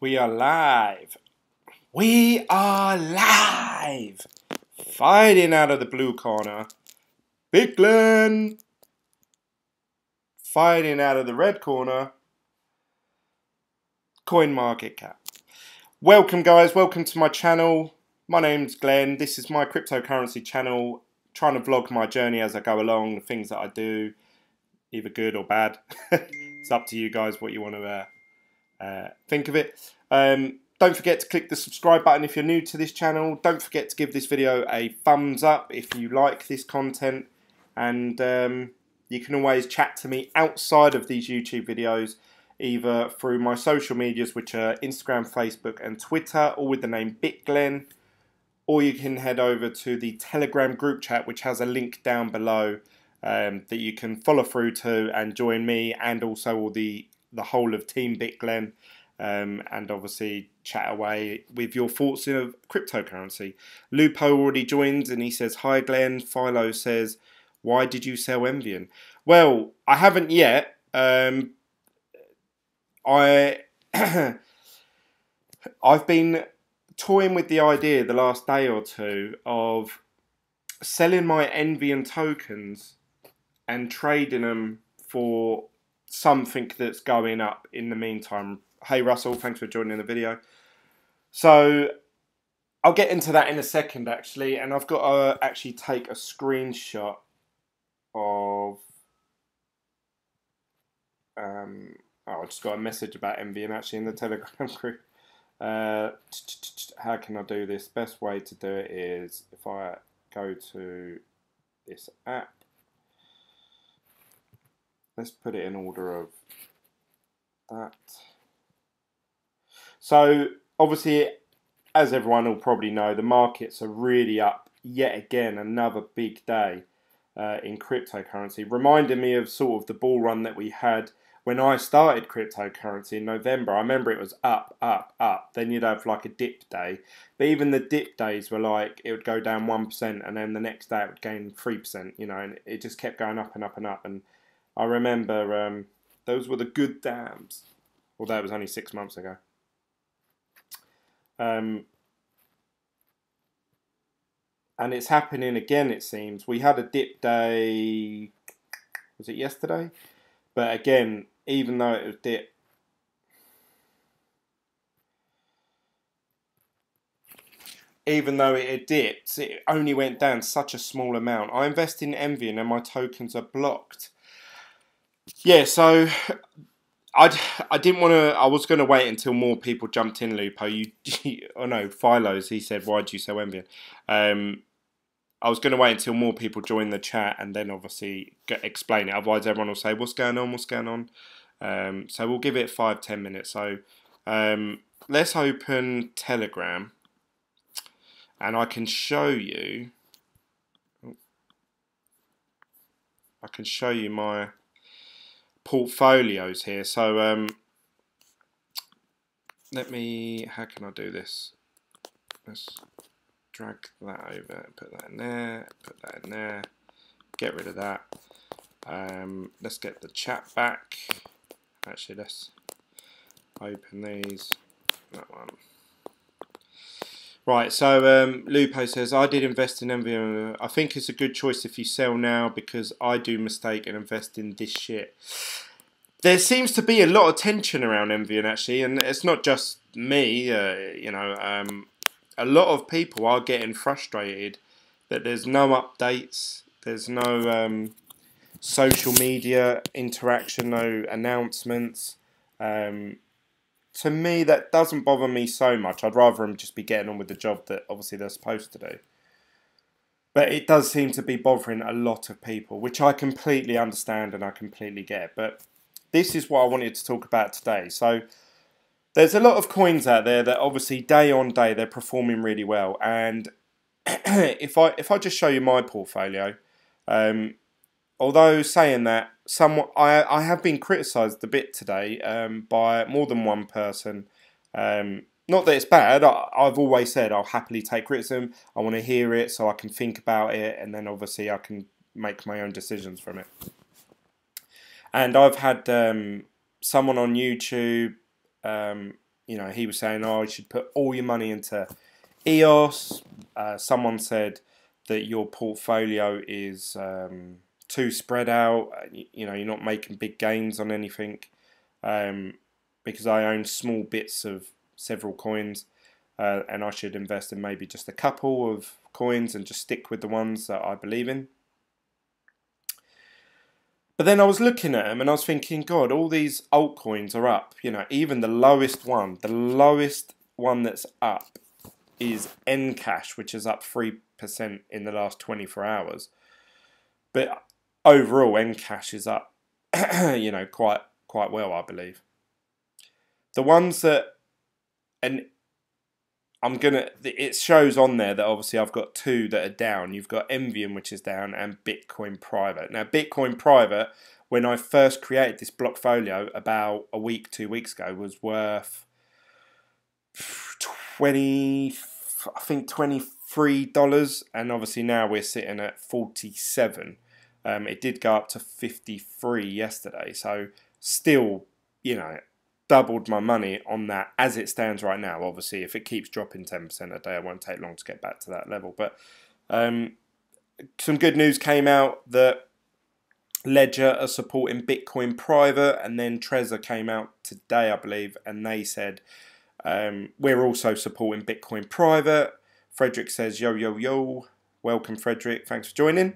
We are live. We are live. Fighting out of the blue corner, Big Glen. Fighting out of the red corner, CoinMarketCap. Welcome guys, welcome to my channel. My name's Glenn. This is my cryptocurrency channel. Trying to vlog my journey as I go along, the things that I do, either good or bad. It's up to you guys what you want to think of it. Don't forget to click the subscribe button if you're new to this channel. Don't forget to give this video a thumbs up if you like this content. And you can always chat to me outside of these YouTube videos, either through my social medias, which are Instagram, Facebook and Twitter, all with the name BitGlen. Or you can head over to the Telegram group chat, which has a link down below that you can follow through to and join me and also all the whole of Team BitGlen. And obviously chat away with your thoughts of cryptocurrency. Lupo already joined and he says, "Hi Glenn." Philo says, "Why did you sell envion?" Well, I haven't yet. I've been toying with the idea the last day or two of selling my envion tokens and trading them for something that's going up in the meantime. Hey Russell, thanks for joining the video. So I'll get into that in a second actually, and I've got to actually take a screenshot of I just got a message about envion actually in the Telegram group. How can I do this? Best way to do it is if I go to this app. Let's put it in order of that. So obviously, as everyone will probably know, the markets are really up yet again. Another big day in cryptocurrency, reminding me of sort of the bull run that we had when I started cryptocurrency in November. I remember it was up, up, up. Then you'd have like a dip day. But even the dip days were like, it would go down 1% and then the next day it would gain 3%, you know, and it just kept going up and up and up. And I remember those were the good dams. Although it was only 6 months ago. And it's happening again, it seems. We had a dip day, was it yesterday? But again, even though it was dip, even though it had dipped, it only went down such a small amount. I invest in envion and my tokens are blocked. Yeah, so I didn't want to. I was going to wait until more people jumped in. Lupo, oh no, Philo's. He said, "Why do you sell envion?" I was going to wait until more people join the chat and then obviously explain it. Otherwise, everyone will say, "What's going on? What's going on?" So we'll give it 5-10 minutes. So let's open Telegram, and I can show you. I can show you my portfolios here. So let me, how can I do this? Let's drag that over, put that in there, put that in there, get rid of that. Let's get the chat back. Actually, let's open these. That one. Right, so Lupo says, "I did invest in envion. I think it's a good choice if you sell now because I do mistake and invest in this shit." There seems to be a lot of tension around envion actually, and it's not just me. You know, a lot of people are getting frustrated that there's no updates, there's no social media interaction, no announcements. To me, that doesn't bother me so much. I'd rather them just be getting on with the job that obviously they're supposed to do. But it does seem to be bothering a lot of people, which I completely understand and I completely get. But this is what I wanted to talk about today. So there's a lot of coins out there that obviously day on day they're performing really well. And if I just show you my portfolio, although saying that, somewhat, I have been criticised a bit today by more than one person. Not that it's bad. I've always said I'll happily take criticism. I want to hear it so I can think about it, and then obviously I can make my own decisions from it. And I've had someone on YouTube you know, he was saying, oh, you should put all your money into EOS. Someone said that your portfolio is too spread out. You know, you're not making big gains on anything. Because I own small bits of several coins, and I should invest in maybe just a couple of coins and just stick with the ones that I believe in. But then I was looking at them and I was thinking, God, all these altcoins are up. You know, even the lowest one that's up is Encash, which is up 3% in the last 24 hours. But overall, Encash is up, you know, quite well, I believe. The ones that, and it shows on there that obviously I've got two that are down. You've got Envion, which is down, and Bitcoin Private. Now, Bitcoin Private, when I first created this blockfolio about a week, 2 weeks ago, was worth $23, and obviously now we're sitting at 47. It did go up to 53 yesterday, so still, you know, doubled my money on that as it stands right now. Obviously, if it keeps dropping 10% a day, it won't take long to get back to that level. But some good news came out that Ledger are supporting Bitcoin Private, and then Trezor came out today, I believe, and they said we're also supporting Bitcoin Private. Frederick says, yo, yo, yo. Welcome, Frederick. Thanks for joining.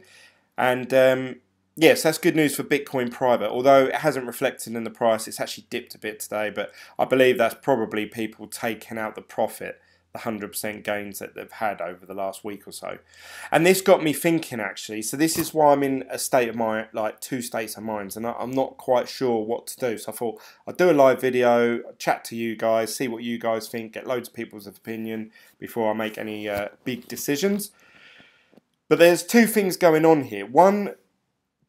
And yes, that's good news for Bitcoin Private, although it hasn't reflected in the price. It's actually dipped a bit today, but I believe that's probably people taking out the profit, the 100% gains that they've had over the last week or so. And this got me thinking, actually. So this is why I'm in a state of mind, like two states of minds, and I'm not quite sure what to do. So I thought I'd do a live video, chat to you guys, see what you guys think, get loads of people's opinion before I make any big decisions. But there's two things going on here. One,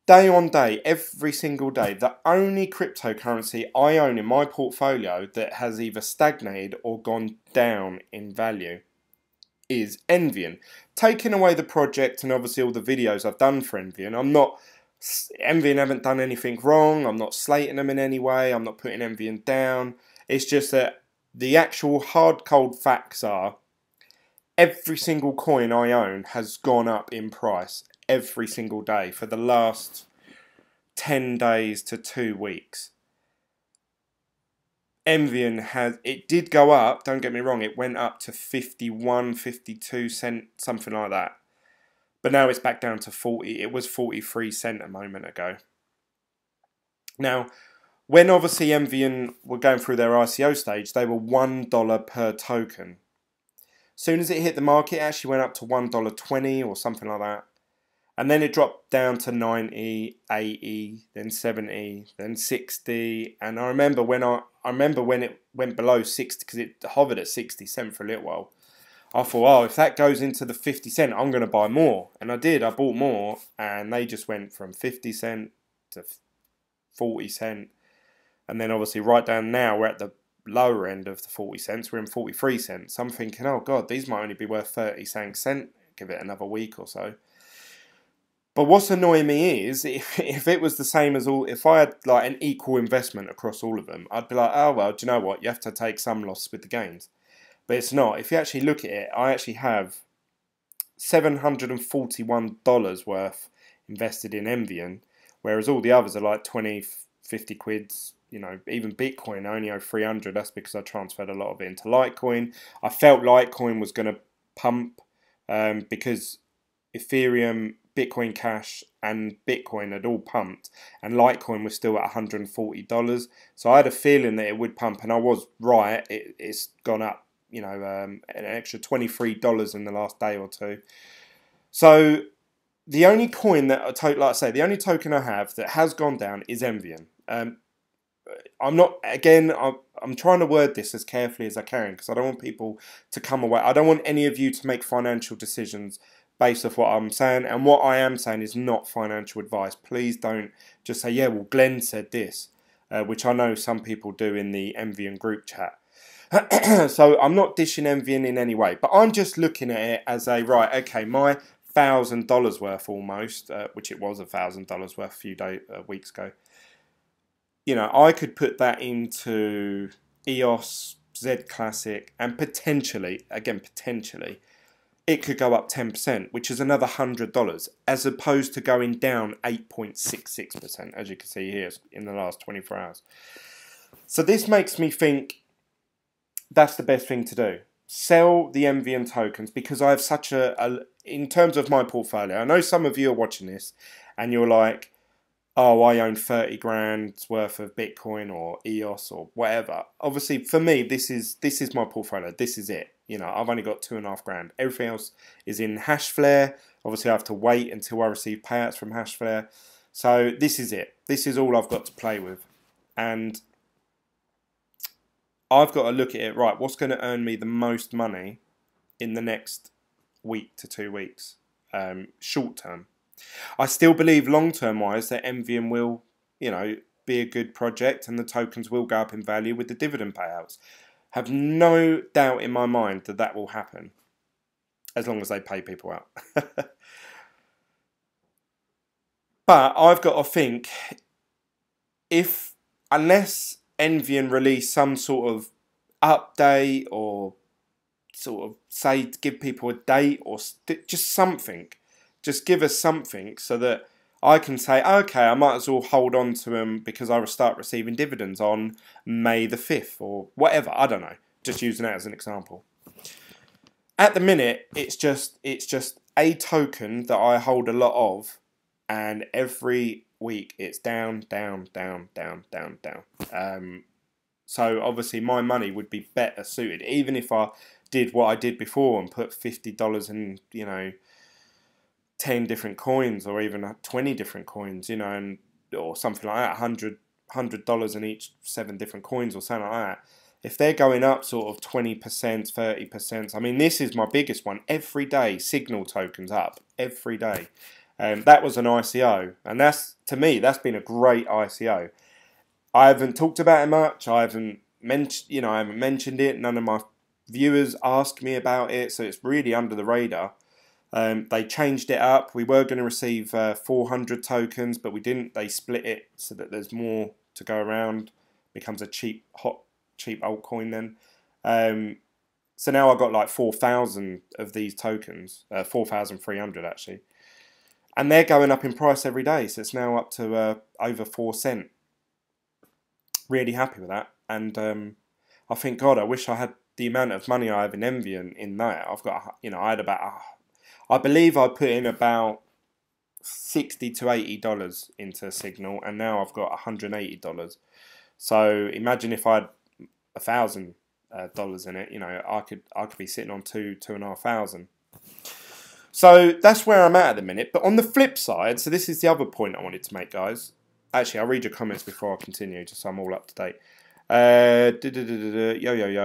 day on day, every single day, the only cryptocurrency I own in my portfolio that has either stagnated or gone down in value is Envion. Taking away the project and obviously all the videos I've done for Envion, Envion haven't done anything wrong. I'm not slating them in any way. I'm not putting Envion down. It's just that the actual hard cold facts are every single coin I own has gone up in price every single day for the last 10 days to 2 weeks. Envion it did go up, don't get me wrong, it went up to 51, 52 cent, something like that. But now it's back down to 40, it was 43 cent a moment ago. Now, when obviously Envion were going through their ICO stage, they were $1 per token. As soon as it hit the market, it actually went up to $1.20 or something like that. And then it dropped down to 90, 80, then 70, then 60. And I remember when it went below 60, because it hovered at 60 cent for a little while. I thought, oh, if that goes into the 50 cent, I'm going to buy more. And I did. I bought more, and they just went from 50 cent to 40 cent. And then obviously right down now, we're at the lower end of the 40 cents. We're in 43 cents. So I'm thinking, oh God, these might only be worth 30 cent. Give it another week or so. But what's annoying me is if it was the same as all, if I had like an equal investment across all of them, I'd be like, oh well, do you know what? You have to take some loss with the gains. But it's not. If you actually look at it, I actually have $741 worth invested in Envion, whereas all the others are like 20, 50 quids. You know, even Bitcoin, I only owe 300. That's because I transferred a lot of it into Litecoin. I felt Litecoin was going to pump because Ethereum, Bitcoin Cash and Bitcoin had all pumped, and Litecoin was still at $140. So I had a feeling that it would pump, and I was right. It's gone up, you know, an extra $23 in the last day or two. So the only coin that like I say, the only token I have that has gone down is Envion. I'm trying to word this as carefully as I can because I don't want people to come away. I don't want any of you to make financial decisions based off what I'm saying, and what I am saying is not financial advice. Please don't just say, yeah, well, Glenn said this, which I know some people do in the Envion group chat. So I'm not dishing Envion in any way, but I'm just looking at it as a, right, okay, my $1,000 worth almost, which it was $1,000 worth a few weeks ago. You know, I could put that into EOS, Z Classic, and potentially, again potentially, it could go up 10%, which is another $100, as opposed to going down 8.66%, as you can see here in the last 24 hours. So this makes me think that's the best thing to do. Sell the envion tokens, because I have such in terms of my portfolio, I know some of you are watching this and you're like, oh, I own 30 grand's worth of Bitcoin or EOS or whatever. Obviously, for me, this is my portfolio. This is it. You know, I've only got 2.5 grand. Everything else is in Hashflare. Obviously, I have to wait until I receive payouts from Hashflare. So this is it. This is all I've got to play with. And I've got to look at it, right, what's going to earn me the most money in the next week to 2 weeks, short term. I still believe long-term wise that envion will, you know, be a good project and the tokens will go up in value with the dividend payouts. Have no doubt in my mind that that will happen, as long as they pay people out. But I've got to think, unless envion release some sort of update or sort of say to give people a date or just something, just give us something so that I can say, okay, I might as well hold on to them because I will start receiving dividends on May the 5th or whatever. I don't know. Just using that as an example. At the minute, it's just a token that I hold a lot of, and every week it's down, down, down, down, down, down. So obviously my money would be better suited, even if I did what I did before and put $50 in, you know, 10 different coins or even 20 different coins, you know, and or something like that, $100 in each 7 different coins or something like that. If they're going up sort of 20%, 30%, I mean, this is my biggest one. Every day, Signal tokens up every day. That was an ICO, and that's, to me, that's been a great ICO. I haven't talked about it much. I haven't mentioned it. None of my viewers asked me about it, so it's really under the radar. They changed it up. We were going to receive 400 tokens, but we didn't. They split it so that there's more to go around. Becomes a cheap altcoin then. So now I've got like 4,000 of these tokens, 4,300 actually. And they're going up in price every day, so it's now up to over 4 cents. Really happy with that. And I think, God, I wish I had the amount of money I have in envion in that. I've got, you know, I had about... I believe I put in about $60 to $80 into Signal, and now I've got $180. So imagine if I had $1,000 in it. You know, I could be sitting on $2,500. So that's where I'm at the minute. But on the flip side, so this is the other point I wanted to make, guys. Actually, I'll read your comments before I continue, just so I'm all up to date. Yo.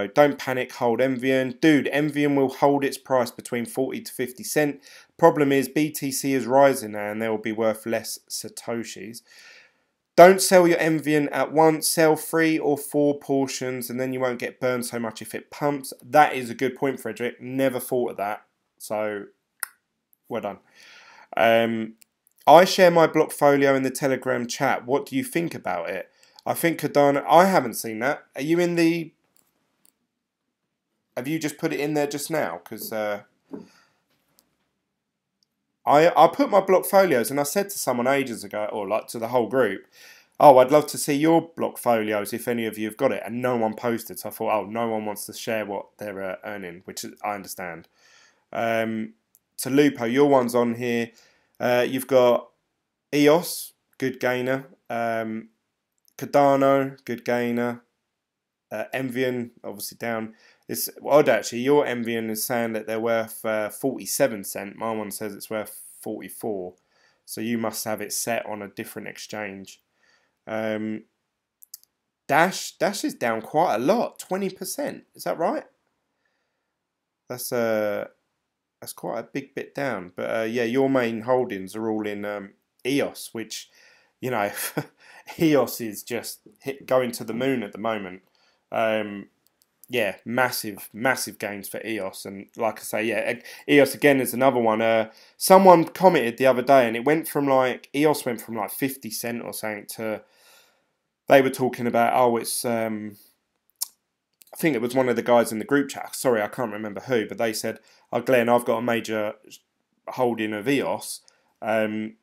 Don't panic, hold envion. Dude, envion will hold its price between 40 to 50 cent. Problem is, BTC is rising now and they will be worth less Satoshis. Don't sell your envion at once. Sell 3 or 4 portions and then you won't get burned so much if it pumps. That is a good point, Frederick. Never thought of that. So, well done. I share my blockfolio in the Telegram chat. What do you think about it? I think Cardano... I haven't seen that. Are you in the... Have you just put it in there just now? Because I put my blockfolios and I said to someone ages ago, or like to the whole group, oh, I'd love to see your blockfolios if any of you have got it. And no one posted. So I thought, oh, no one wants to share what they're earning, which I understand. So Lupo, your one's on here. You've got EOS, good gainer. Cardano, good gainer. Envion, obviously down. It's odd actually. Your Envion is saying that they're worth 47 cents. My one says it's worth 44. So you must have it set on a different exchange. Dash is down quite a lot, 20%. Is that right? That's quite a big bit down. But yeah, your main holdings are all in EOS, which, you know, EOS is just going to the moon at the moment. Yeah, massive gains for EOS. And like I say, yeah, EOS again is another one. Someone commented the other day and it went from like, EOS went from like 50 cents or something to, they were talking about, oh, it's, I think it was one of the guys in the group chat. Sorry, I can't remember who, but they said, "Oh, Glenn, I've got a major holding of EOS. You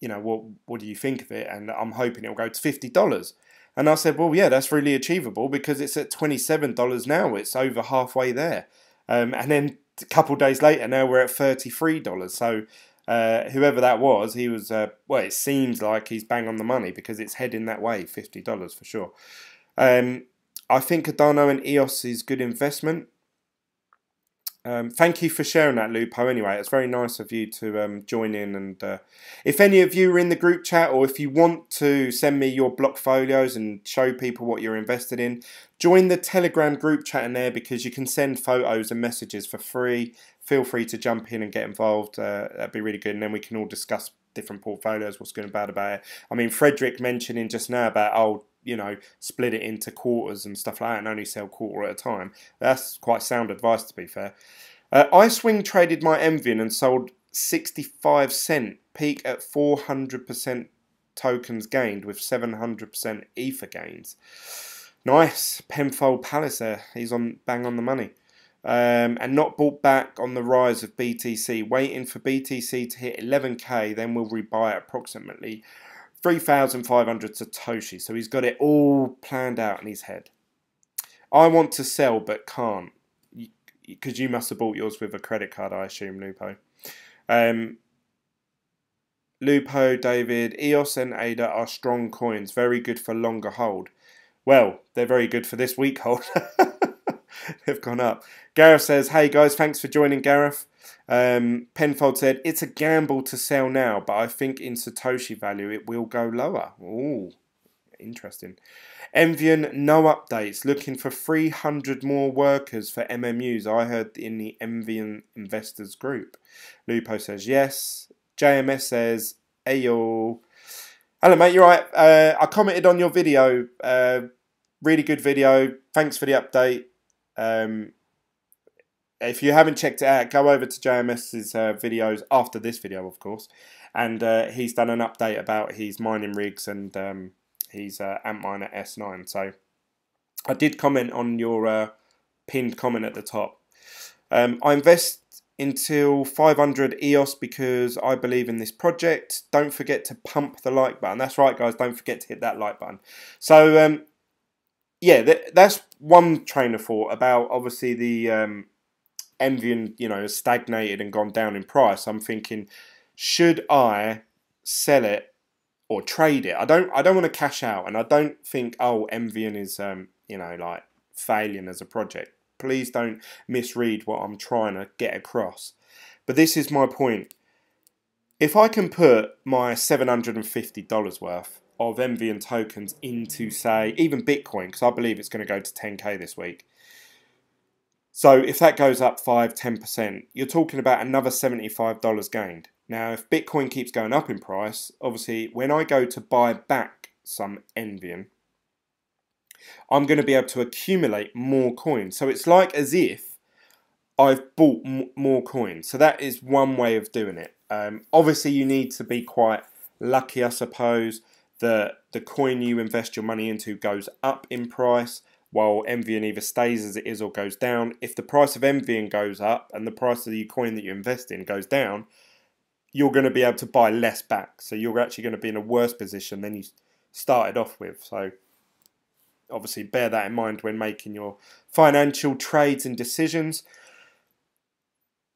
know, what do you think of it? And I'm hoping it'll go to $50." And I said, well, yeah, that's really achievable because it's at $27 now. It's over halfway there. And then a couple of days later, now we're at $33. So whoever that was, he was, well, it seems like he's bang on the money because it's heading that way, $50 for sure. I think Cardano and EOS is good investment. Thank you for sharing that, Lupo. Anyway, it's very nice of you to join in. And if any of you are in the group chat, or if you want to send me your block folios and show people what you're invested in, join the Telegram group chat in there because you can send photos and messages for free. Feel free to jump in and get involved. That'd be really good. And then we can all discuss different portfolios, what's good and bad about it. I mean, Frederick mentioning just now about, oh, you know, split it into quarters and stuff like that and only sell quarter at a time. That's quite sound advice, to be fair. I swing traded my envion and sold 65 cent, peak at 400% tokens gained with 700% ether gains. Nice. Penfold Palace there. He's on bang on the money. And not bought back on the rise of BTC. Waiting for BTC to hit 11k, then we'll rebuy at approximately 3,500 Satoshi. So he's got it all planned out in his head. I want to sell but can't. Because you must have bought yours with a credit card, I assume, Lupo. Lupo, David, EOS and ADA are strong coins. Very good for longer hold. Well, they're very good for this week hold. They've gone up. Gareth says, hey guys, thanks for joining, Gareth. Penfold said, it's a gamble to sell now, but I think in Satoshi value it will go lower. Ooh, interesting. Envion, no updates. Looking for 300 more workers for MMUs. I heard in the Envion investors group. Lupo says yes. JMS says, ayo. Hello mate, you're right. I commented on your video. Really good video. Thanks for the update. If you haven't checked it out, go over to JMS's videos after this video, of course. And he's done an update about his mining rigs and his Antminer S9. So I did comment on your pinned comment at the top. I invest until 500 EOS because I believe in this project. Don't forget to pump the like button. That's right, guys. Don't forget to hit that like button. So yeah, that's one train of thought about obviously the Envion, you know, has stagnated and gone down in price. I'm thinking, should I sell it or trade it? I don't want to cash out, and I don't think, oh, Envion is you know, like failing as a project. Please don't misread what I'm trying to get across. But this is my point. If I can put my $750 worth of Envion tokens into, say, even Bitcoin, because I believe it's going to go to 10k this week. So if that goes up 5–10%, you're talking about another $75 gained. Now, if Bitcoin keeps going up in price, obviously, when I go to buy back some Envion, I'm going to be able to accumulate more coins. So it's like as if I've bought more coins. So that is one way of doing it. Obviously, you need to be quite lucky, I suppose, that the coin you invest your money into goes up in price, while Envion either stays as it is or goes down. If the price of Envion goes up and the price of the coin that you invest in goes down, you're going to be able to buy less back. So you're actually going to be in a worse position than you started off with. So obviously bear that in mind when making your financial trades and decisions.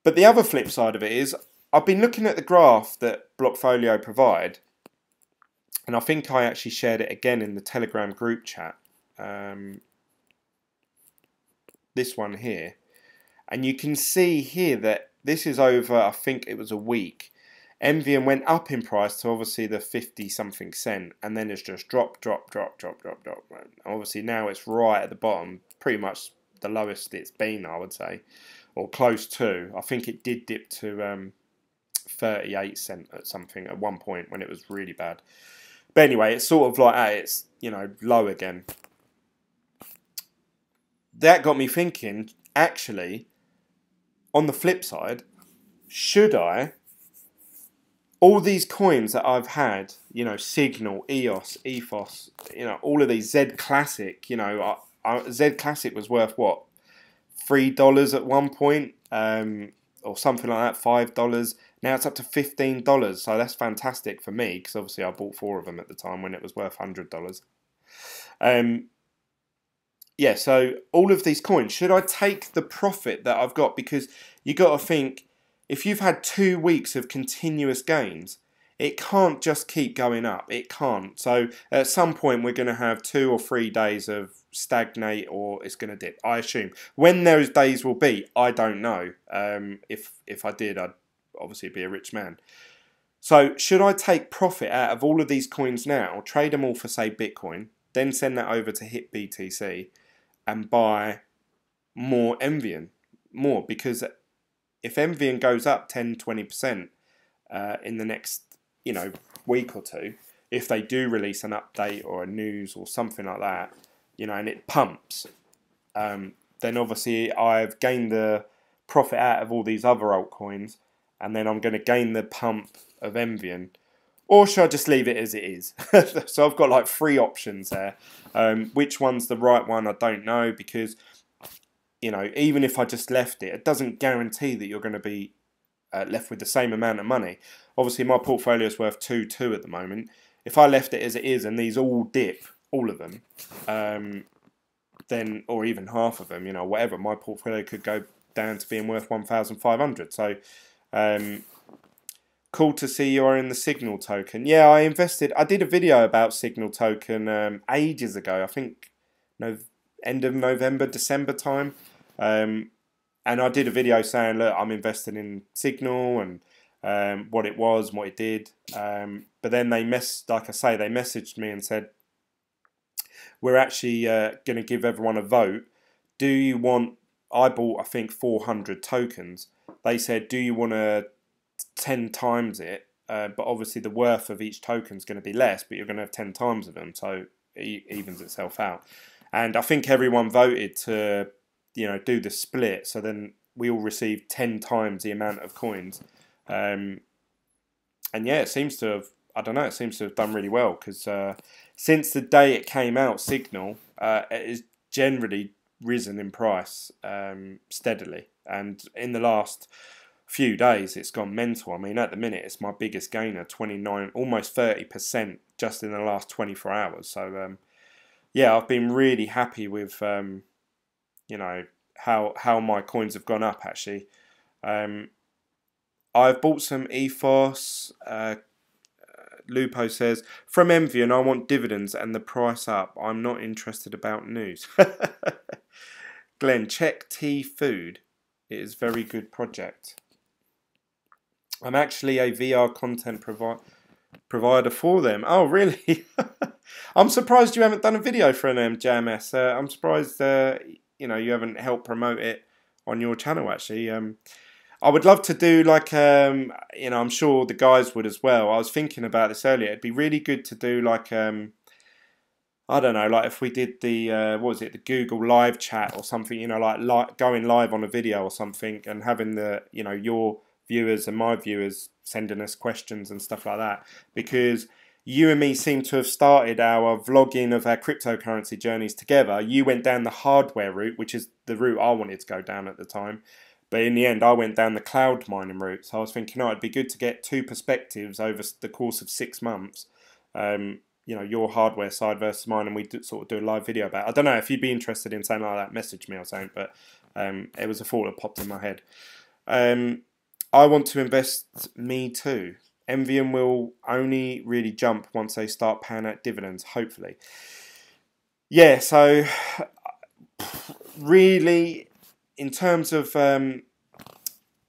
But the other flip side of it is, I've been looking at the graph that Blockfolio provide, and I think I actually shared it again in the Telegram group chat. This one here. And you can see here that this is over, I think it was a week. Envion went up in price to obviously the 50-something cent, and then it's just drop. Obviously now it's right at the bottom, pretty much the lowest it's been, I would say, or close to. I think it did dip to 38 cent at something at one point when it was really bad. But anyway, it's sort of like at its, you know, low again. That got me thinking, actually, on the flip side, should I, all these coins that I've had, you know, Signal, EOS, Ethos, you know, all of these, Z Classic, you know, Z Classic was worth what, $3 at one point, or something like that, $5. Now it's up to $15, so that's fantastic for me because obviously I bought 4 of them at the time when it was worth $100. Yeah, so all of these coins, should I take the profit that I've got? Because you got to think, if you've had 2 weeks of continuous gains, it can't just keep going up. It can't. So at some point we're going to have 2 or 3 days of stagnate, or it's going to dip, I assume. When those days will be, I don't know. If I did, I'd obviously be a rich man. So should I take profit out of all of these coins now, trade them all for, say, Bitcoin, then send that over to HIT BTC and buy more envion? More, because if envion goes up 10-20% in the next, week or two, if they do release an update or a news or something like that, and it pumps, then obviously I've gained the profit out of all these other altcoins, and then I'm going to gain the pump of envion. Or should I just leave it as it is? So I've got like 3 options there. Which one's the right one, I don't know, because even if I just left it, it doesn't guarantee that you're going to be left with the same amount of money. Obviously my portfolio is worth 2.2 at the moment. If I left it as it is and these all dip, all of them, then, or even half of them, whatever, my portfolio could go down to being worth 1,500. So cool to see you are in the Signal token. Yeah, I did a video about Signal token ages ago, I think end of November, December time. And I did a video saying, look, I'm invested in Signal and what it was and what it did. But then they messaged me and said, we're actually going to give everyone a vote. Do you want, I bought, I think, 400 tokens. They said, do you want to 10 times it? But obviously the worth of each token is going to be less, but you're going to have 10 times of them. So it evens itself out. And I think everyone voted to, do the split. So then we all received 10 times the amount of coins. And yeah, it seems to have, it seems to have done really well, because since the day it came out, Signal, it has generally risen in price steadily. And in the last few days, it's gone mental. I mean, at the minute, it's my biggest gainer, 29, almost 30% just in the last 24 hours. So, yeah, I've been really happy with, how my coins have gone up, actually. I've bought some ethos. Lupo says, from envion, I want dividends and the price up. I'm not interested about news. Glenn, check T Food. It is a very good project. I'm actually a VR content provider for them. Oh, really? I'm surprised you haven't done a video for an JMS. I'm surprised you haven't helped promote it on your channel, actually. I would love to do like, I'm sure the guys would as well. I was thinking about this earlier. It'd be really good to do like, I don't know, like if we did the, the Google live chat or something, like going live on a video or something, and having the, your viewers and my viewers sending us questions and stuff like that. Because you and me seem to have started our vlogging of our cryptocurrency journeys together. You went down the hardware route, which is the route I wanted to go down at the time. But in the end, I went down the cloud mining route. So I was thinking, it'd be good to get 2 perspectives over the course of 6 months. Your hardware side versus mine, and we sort of do a live video about it. I don't know if you'd be interested in something like that. Message me or something. But it was a thought that popped in my head. I want to invest me too. envion will only really jump once they start paying out dividends, hopefully. Yeah, so really, in terms of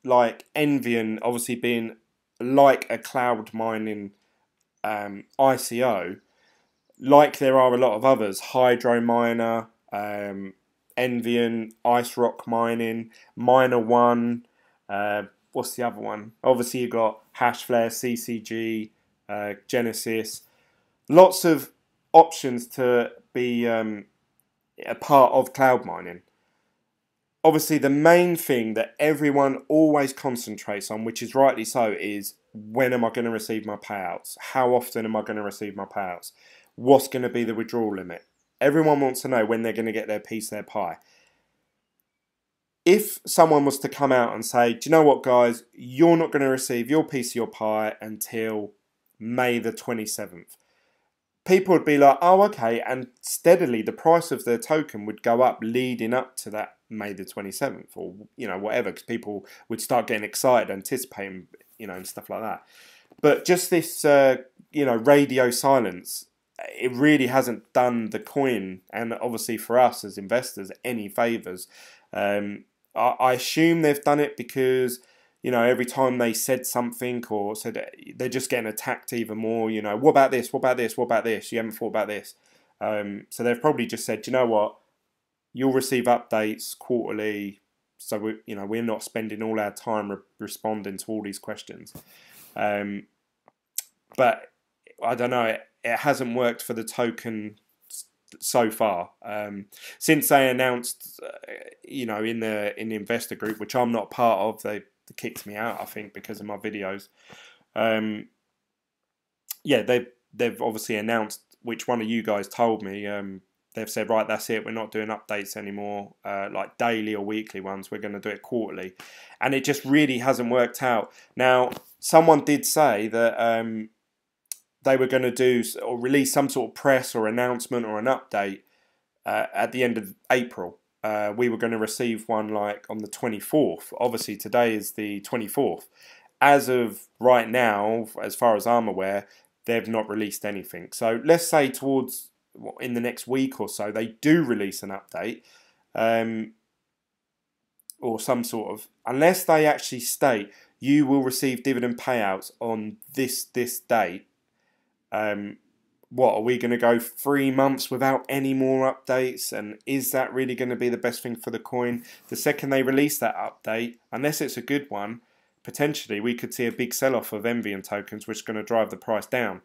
like envion obviously being like a cloud mining ICO, like there are a lot of others, Hydro Miner, envion, Ice Rock Mining, Miner One, what's the other one? Obviously you've got Hashflare, CCG, Genesis, lots of options to be a part of cloud mining. Obviously the main thing that everyone always concentrates on, which is rightly so, is when am I going to receive my payouts? How often am I going to receive my payouts? What's going to be the withdrawal limit? Everyone wants to know when they're going to get their piece of their pie. If someone was to come out and say, do you know what, guys, you're not going to receive your piece of your pie until May the 27th. People would be like, oh, okay, and steadily the price of their token would go up leading up to that May the 27th, or, you know, whatever, because people would start getting excited, anticipating, you know, and stuff like that. But just this, you know, radio silence, it really hasn't done the coin, and obviously for us as investors, any favours. I assume they've done it because, you know, every time they said something or said, they're just getting attacked even more. You know, what about this? What about this? What about this? You haven't thought about this. So they've probably just said, you know what? You'll receive updates quarterly. So we're not spending all our time responding to all these questions. But I don't know. It hasn't worked for the token so far. Since they announced, you know, in the investor group, which I'm not part of, they kicked me out, I think, because of my videos. Yeah, they've obviously announced, which one of you guys told me. They've said, right, that's it. We're not doing updates anymore, like daily or weekly ones. We're going to do it quarterly, and it just really hasn't worked out. Now, someone did say that they were going to do or release some sort of press or announcement or an update at the end of April. We were going to receive one like on the 24th. Obviously, today is the 24th. As of right now, as far as I'm aware, they've not released anything. So let's say towards in the next week or so, they do release an update or some sort of, unless they actually state you will receive dividend payouts on this date. What, are we going to go 3 months without any more updates? And is that really going to be the best thing for the coin? The second they release that update, unless it's a good one, potentially we could see a big sell-off of envion tokens, which is going to drive the price down.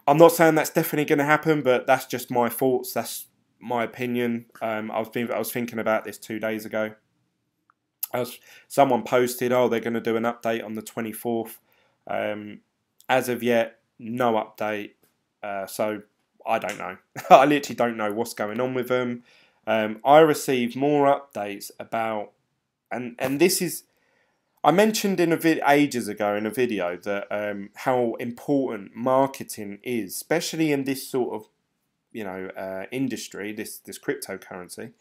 I'm not saying that's definitely going to happen, but that's just my thoughts. That's my opinion. I was thinking about this 2 days ago. Someone posted, oh, they're going to do an update on the 24th. As of yet, no update. So I don't know. I literally don't know what's going on with them. I received more updates about, and this is, I mentioned in ages ago in a video that how important marketing is, especially in this sort of, you know, industry, this cryptocurrency.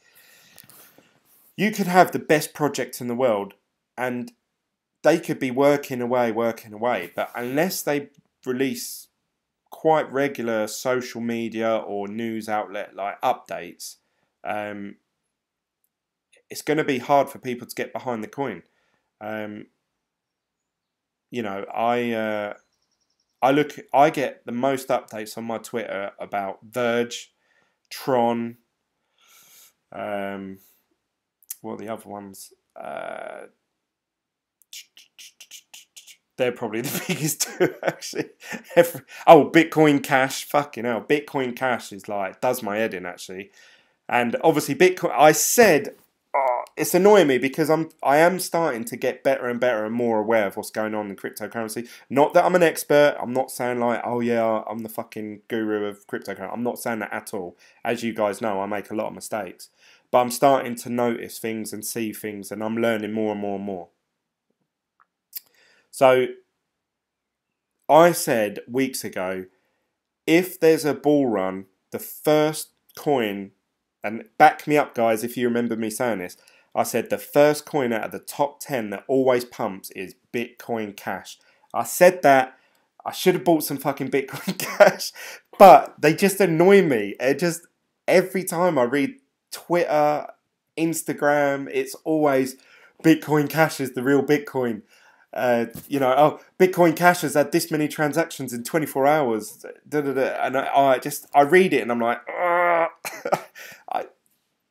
You could have the best project in the world, and they could be working away, but unless they release quite regular social media or news outlet like updates, it's going to be hard for people to get behind the coin. You know, I get the most updates on my Twitter about Verge, Tron, what are the other ones? They're probably the biggest two, actually. Bitcoin Cash. Fucking hell. Bitcoin Cash is like, does my head in, actually. And obviously, Bitcoin, I said, it's annoying me because I am starting to get better and better and more aware of what's going on in cryptocurrency. Not that I'm an expert. I'm not saying like, oh yeah, I'm the fucking guru of cryptocurrency. I'm not saying that at all. As you guys know, I make a lot of mistakes. But I'm starting to notice things and see things, and I'm learning more and more and more. So I said weeks ago, if there's a bull run, the first coin, and back me up guys if you remember me saying this, I said the first coin out of the top 10 that always pumps is Bitcoin Cash. I said that. I should have bought some fucking Bitcoin Cash, but they just annoy me. It just, every time I read Twitter, Instagram, it's always Bitcoin Cash is the real Bitcoin. You know, oh, Bitcoin Cash has had this many transactions in 24 hours. And I read it and I'm like,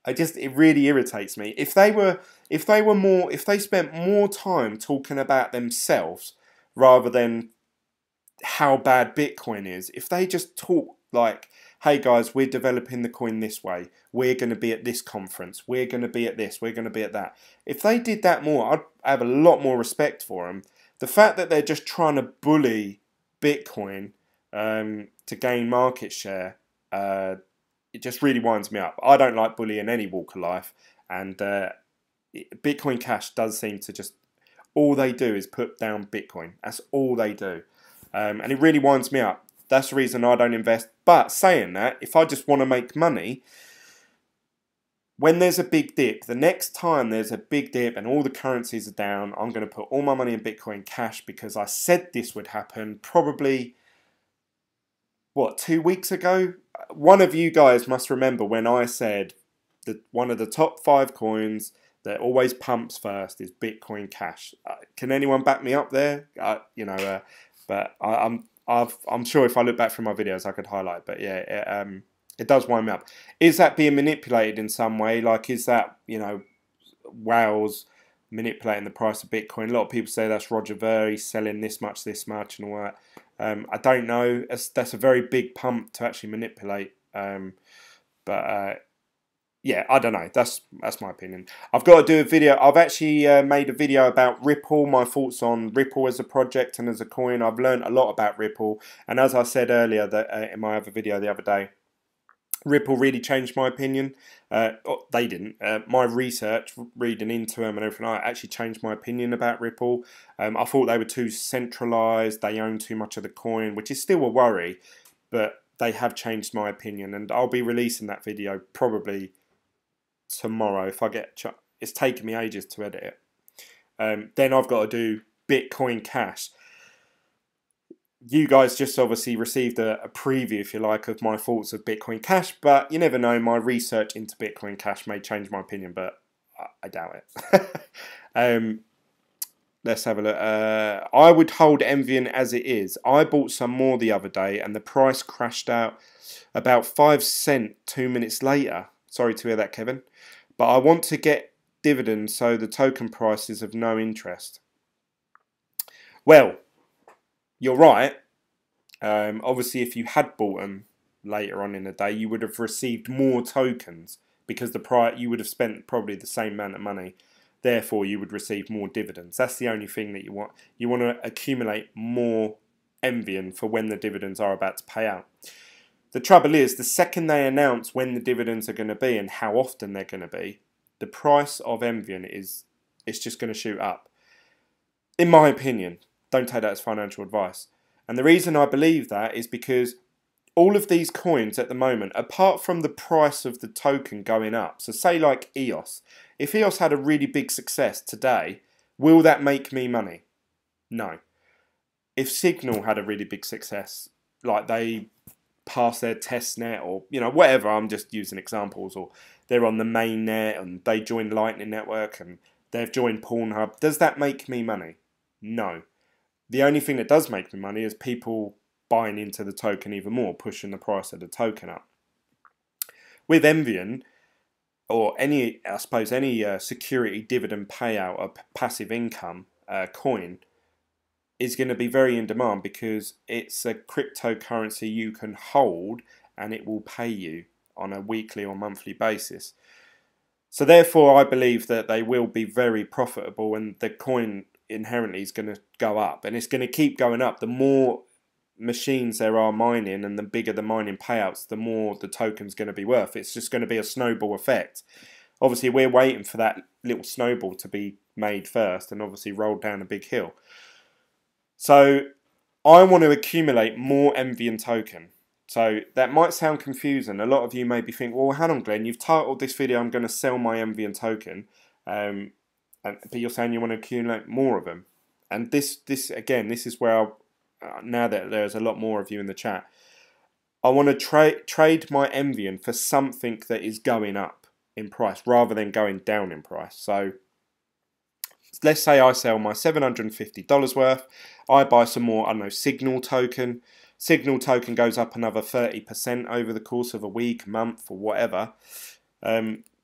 it really irritates me. If they spent more time talking about themselves rather than how bad Bitcoin is, if they just talk like, hey guys, we're developing the coin this way, we're going to be at this conference, we're going to be at this, we're going to be at that. If they did that more, I'd have a lot more respect for them. The fact that they're just trying to bully Bitcoin to gain market share, it just really winds me up. I don't like bullying any walk of life, and Bitcoin Cash does seem to just, all they do is put down Bitcoin. That's all they do. And it really winds me up. That's the reason I don't invest. But saying that, if I just want to make money, when there's a big dip, the next time there's a big dip and all the currencies are down, I'm going to put all my money in Bitcoin Cash, because I said this would happen probably, what, 2 weeks ago? One of you guys must remember when I said that one of the top 5 coins that always pumps first is Bitcoin Cash. Can anyone back me up there? But I'm sure if I look back through my videos, I could highlight. But yeah, it does wind me up. Is that being manipulated in some way? Like, is that, whales manipulating the price of Bitcoin? A lot of people say that's Roger Ver selling this much, and all that. I don't know. That's a very big pump to actually manipulate. Yeah, I don't know. That's my opinion. I've got to do a video. I've actually made a video about Ripple, my thoughts on Ripple as a project and as a coin. I've learned a lot about Ripple. And as I said earlier that in my other video the other day, Ripple really changed my opinion. They didn't. My research, reading into them and everything, actually changed my opinion about Ripple. I thought they were too centralised. They own too much of the coin, which is still a worry. But they have changed my opinion. And I'll be releasing that video probably tomorrow if I get it's taken me ages to edit it. Then I've got to do Bitcoin Cash. You guys just obviously received a preview, if you like, of my thoughts of Bitcoin Cash, but you never know, my research into Bitcoin Cash may change my opinion, but I doubt it. Let's have a look. I would hold envion as it is. I bought some more the other day and the price crashed out about 5 cents 2 minutes later. Sorry to hear that, Kevin. But I want to get dividends, so the token price is of no interest. Well, you're right. Obviously, if you had bought them later on in the day, you would have received more tokens, because the price, you would have spent probably the same amount of money. Therefore, you would receive more dividends. That's the only thing that you want. You want to accumulate more envion for when the dividends are about to pay out. The trouble is, the second they announce when the dividends are going to be and how often they're going to be, the price of envion it's just going to shoot up. In my opinion, don't take that as financial advice. And the reason I believe that is because all of these coins at the moment, apart from the price of the token going up, so say like EOS, if EOS had a really big success today, will that make me money? No. If Signal had a really big success, like they pass their test net or whatever, I'm just using examples, or they're on the main net and they join Lightning Network and they've joined Pornhub, does that make me money? No. The only thing that does make me money is people buying into the token even more, pushing the price of the token up. With envion, or any security dividend payout or passive income coin, is going to be very in demand, because it's a cryptocurrency you can hold and it will pay you on a weekly or monthly basis. So therefore I believe that they will be very profitable, and the coin inherently is going to go up, and it's going to keep going up. The more machines there are mining and the bigger the mining payouts, the more the token's going to be worth. It's just going to be a snowball effect. Obviously we're waiting for that little snowball to be made first and obviously rolled down a big hill. So I want to accumulate more envion token. So that might sound confusing. A lot of you may be thinking, well, hang on, Glenn, you've titled this video, I'm going to sell my envion token. But you're saying you want to accumulate more of them. And this is where, now that there's a lot more of you in the chat, I want to trade my envion for something that is going up in price rather than going down in price. So let's say I sell my $750 worth. I buy some more, I don't know, Signal token. Signal token goes up another 30% over the course of a week, month, or whatever.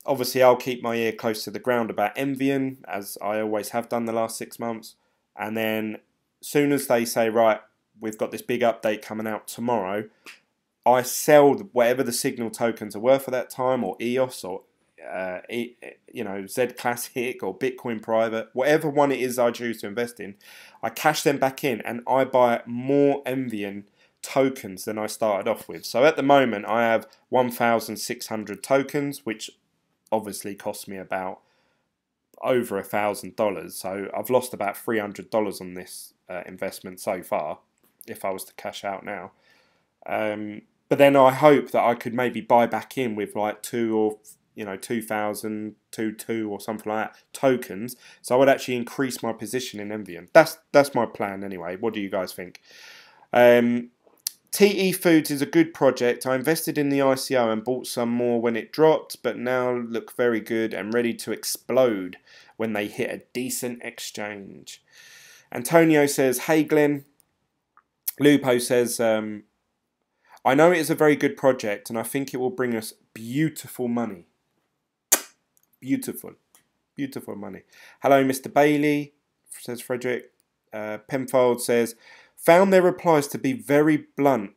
Obviously, I'll keep my ear close to the ground about envion, as I always have done the last 6 months. And then, soon as they say, right, we've got this big update coming out tomorrow, I sell whatever the Signal tokens are worth at that time, or EOS, or Z Classic, or Bitcoin Private, whatever one it is I choose to invest in. I cash them back in, and I buy more envion tokens than I started off with. So at the moment I have 1,600 tokens, which obviously cost me about over $1,000. So I've lost about $300 on this investment so far, if I was to cash out now. But then I hope that I could maybe buy back in with like 2,000, 2 or something like that tokens. So I would actually increase my position in envion. That's my plan anyway. What do you guys think? TE Foods is a good project. I invested in the ICO and bought some more when it dropped, but now look very good and ready to explode when they hit a decent exchange. Antonio says, hey Glenn. Lupo says, I know it is a very good project and I think it will bring us beautiful money. Beautiful. Beautiful money. Hello, Mr. Bailey, says Frederick. Penfold says, found their replies to be very blunt.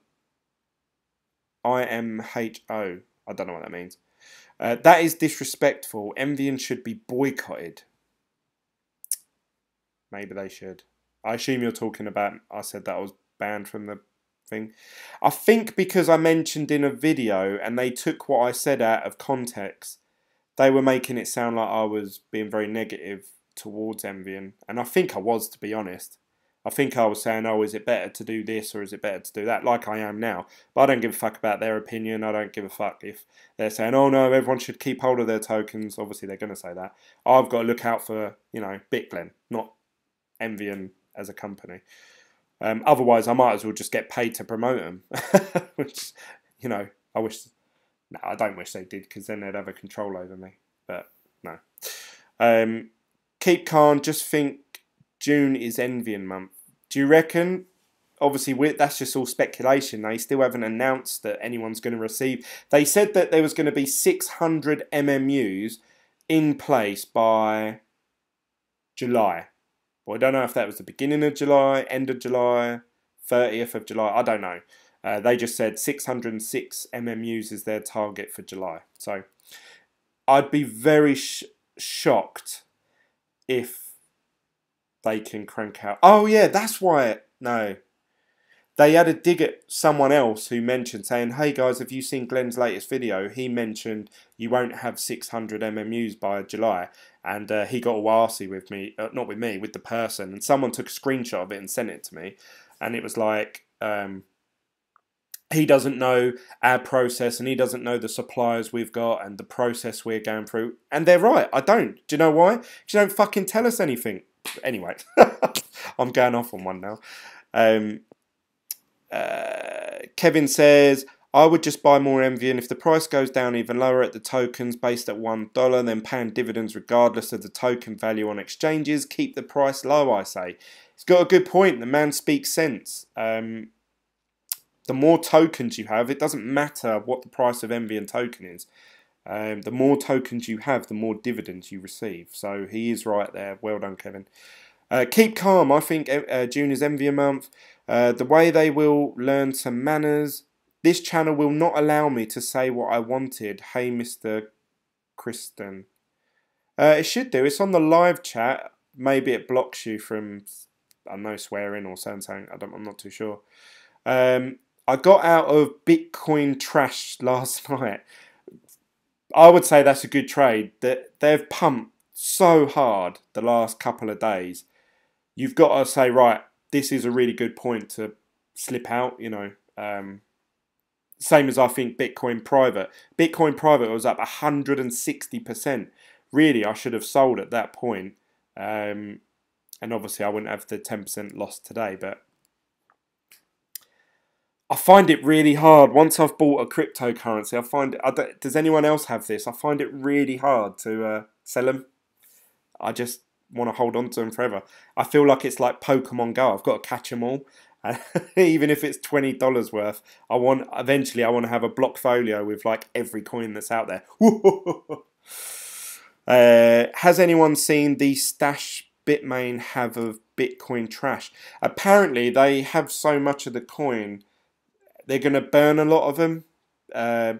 IMHO. I don't know what that means. That is disrespectful. Envying should be boycotted. Maybe they should. I assume you're talking about, I said that I was banned from the thing. I think because I mentioned in a video and they took what I said out of context, they were making it sound like I was being very negative towards envying. And I think I was, to be honest. I think I was saying, oh, is it better to do this or is it better to do that, like I am now. But I don't give a fuck about their opinion. I don't give a fuck if they're saying, oh no, everyone should keep hold of their tokens. Obviously, they're going to say that. I've got to look out for, BitGlen, not envying as a company. Otherwise, I might as well just get paid to promote them. Which, I wish... No, I don't wish they did, because then they'd have a control over me. But, no. Keep calm, just think June is envying month. Do you reckon? Obviously, that's just all speculation. They still haven't announced that anyone's going to receive. They said that there was going to be 600 MMUs in place by July. Well, I don't know if that was the beginning of July, end of July, 30th of July. I don't know. They just said 606 MMUs is their target for July. So I'd be very shocked if they can crank out. Oh yeah, that's why. No, they had a dig at someone else who mentioned saying, "Hey guys, have you seen Glenn's latest video? He mentioned you won't have 600 MMUs by July." And he got all arsey with me, not with me, with the person. And someone took a screenshot of it and sent it to me, and it was like. He doesn't know our process and he doesn't know the suppliers we've got and the process we're going through. And they're right, I don't. Do you know why? Because you don't fucking tell us anything. Anyway, I'm going off on one now. Kevin says, I would just buy more envy, and if the price goes down even lower at the tokens based at $1, then paying dividends regardless of the token value on exchanges, keep the price low, I say. He's got a good point. The man speaks sense. The more tokens you have, it doesn't matter what the price of envying token is. The more tokens you have, the more dividends you receive. So he is right there. Well done, Kevin. Keep calm. I think June is envying month. The way they will learn some manners. This channel will not allow me to say what I wanted. Hey, Mr. Kristen. It should do. It's on the live chat. Maybe it blocks you from, I don't know, swearing or saying something. I'm not too sure. I got out of Bitcoin trash last night. I would say that's a good trade. They've pumped so hard the last couple of days. You've got to say, right, this is a really good point to slip out, Same as I think Bitcoin private. Bitcoin private was up 160%. Really, I should have sold at that point. And obviously I wouldn't have the 10% loss today, but I find it really hard. Once I've bought a cryptocurrency, I find it. Does anyone else have this? I find it really hard to sell them. I just want to hold on to them forever. I feel like it's like Pokemon Go. I've got to catch them all, and even if it's $20 worth, eventually I want to have a blockfolio with like every coin that's out there. Has anyone seen the stash Bitmain have of Bitcoin trash? Apparently, they have so much of the coin. They're going to burn a lot of them. I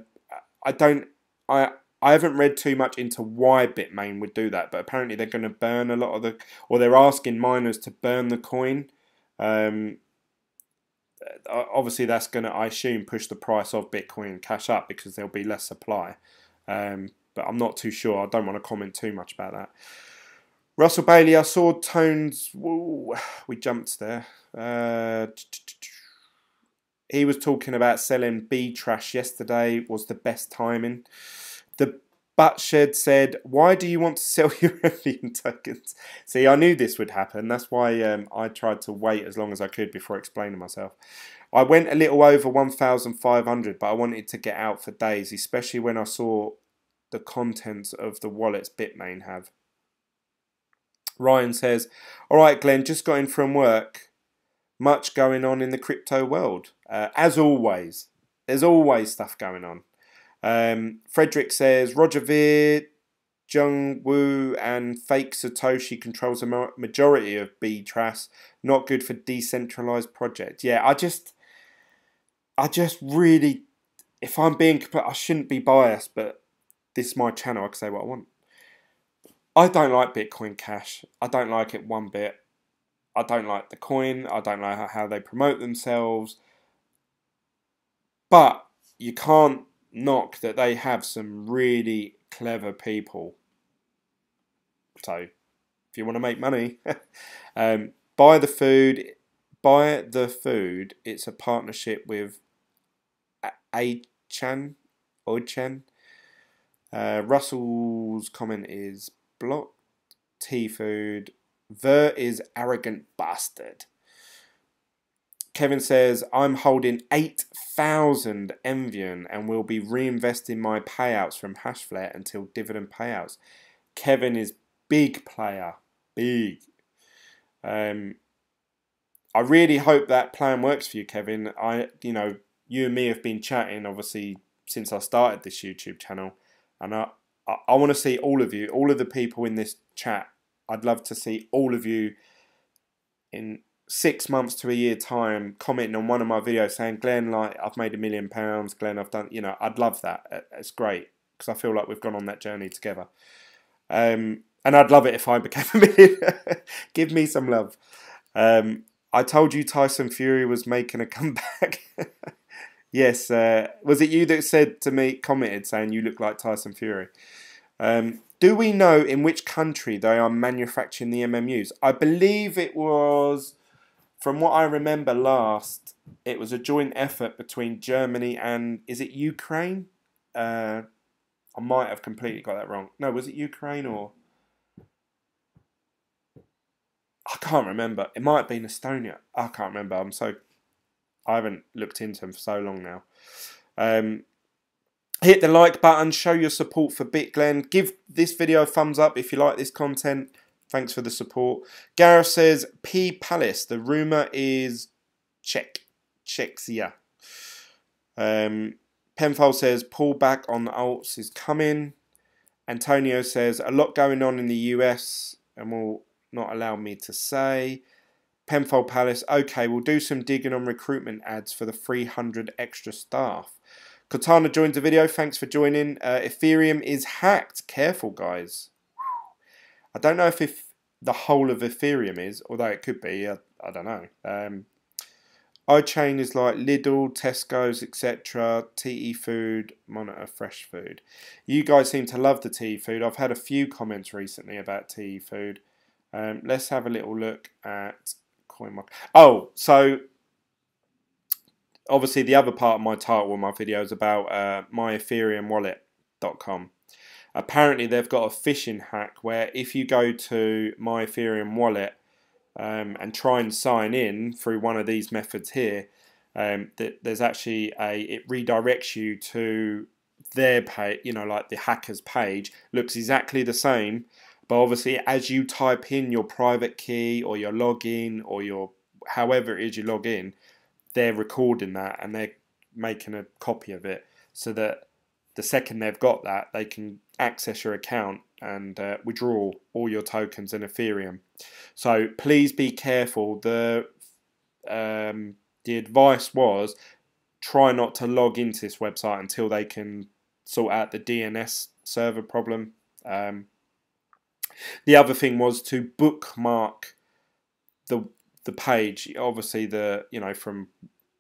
haven't read too much into why Bitmain would do that, but apparently they're going to burn a lot of or they're asking miners to burn the coin. obviously that's going to, I assume, push the price of Bitcoin and Cash up because there'll be less supply. But I'm not too sure. I don't want to comment too much about that. Russell Bailey, I saw Tones. Whoa, we jumped there. He was talking about selling B Trash yesterday was the best timing. The Buttshed said, "Why do you want to sell your envion tokens?" See, I knew this would happen. That's why I tried to wait as long as I could before explaining myself. I went a little over 1,500, but I wanted to get out for days, especially when I saw the contents of the wallets Bitmain have. Ryan says, "All right, Glenn, just got in from work. Much going on in the crypto world. As always, there's always stuff going on." Frederick says, "Roger Ver, Jung Woo, and fake Satoshi controls the majority of B-Trash. Not good for decentralized projects." Yeah, I just really, if I'm being, I shouldn't be biased, but this is my channel. I can say what I want. I don't like Bitcoin Cash. I don't like it one bit. I don't like the coin. I don't like how they promote themselves. But you can't knock that they have some really clever people. So if you want to make money, buy the food. Buy the food. It's a partnership with Ochan. Russell's comment is blocked. T-Food. Ver is arrogant bastard. Kevin says, "I'm holding 8,000 envion and will be reinvesting my payouts from Hashflare until dividend payouts." Kevin is big player. Big. I really hope that plan works for you, Kevin. You and me have been chatting, obviously, since I started this YouTube channel. And I want to see all of you, all of the people in this chat. I'd love to see all of you in 6 months to a year time commenting on one of my videos saying, "Glenn, like, I've made £1 million. Glenn, I've done," I'd love that. It's great because I feel like we've gone on that journey together. And I'd love it if I became a million. Give me some love. I told you Tyson Fury was making a comeback. Yes, was it you that said to me, commented saying you look like Tyson Fury? Do we know in which country they are manufacturing the MMUs? I believe it was, from what I remember last, it was a joint effort between Germany and, is it Ukraine? I might have completely got that wrong. No, was it Ukraine or? I can't remember. It might have been Estonia. I can't remember. I haven't looked into them for so long now. Hit the like button, show your support for BitGlen. Give this video a thumbs up if you like this content. Thanks for the support. Gareth says, P Palace, the rumour is Czechia. Penfold says, pullback on the alts is coming. Antonio says, a lot going on in the US and will not allow me to say. Penfold Palace, okay, we'll do some digging on recruitment ads for the 300 extra staff. Cortana joins the video. Thanks for joining. Ethereum is hacked. Careful, guys. I don't know if the whole of Ethereum is, although it could be. I don't know. iChain is like Lidl, Tesco's, etc. TE Food, Monitor Fresh Food. You guys seem to love the TE Food. I've had a few comments recently about TE Food. Let's have a little look at CoinMarket. Oh, so obviously the other part of my title of my video is about myethereumwallet.com. Apparently they've got a phishing hack where if you go to my Ethereum wallet and try and sign in through one of these methods here, there's actually it redirects you to their page, like the hacker's page. Looks exactly the same, but obviously as you type in your private key or your login or your however it is you log in, they're recording that and they're making a copy of it so that the second they've got that, they can access your account and withdraw all your tokens in Ethereum. So please be careful. The advice was try not to log into this website until they can sort out the DNS server problem. The other thing was to bookmark the page. Obviously, from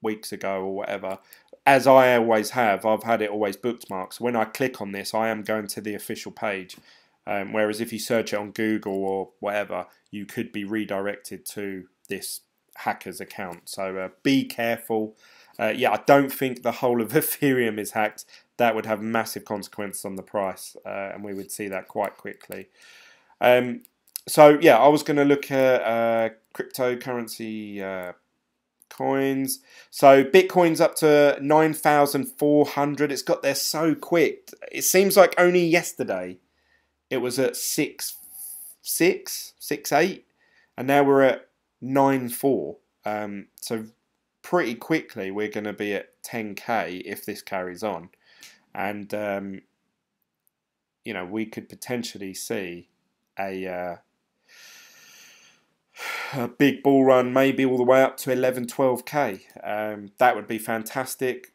weeks ago or whatever. As I always have, I've had it always bookmarked. So when I click on this, I am going to the official page. Whereas if you search it on Google or whatever, you could be redirected to this hacker's account. So be careful. Yeah, I don't think the whole of Ethereum is hacked. That would have massive consequences on the price, and we would see that quite quickly. So yeah, I was going to look at cryptocurrency coins. So Bitcoin's up to 9,400. It's got there so quick. It seems like only yesterday it was at 6.8, and now we're at 9.4. So pretty quickly we're going to be at 10k if this carries on, and you know, we could potentially see a big bull run, maybe all the way up to 11, 12k. That would be fantastic.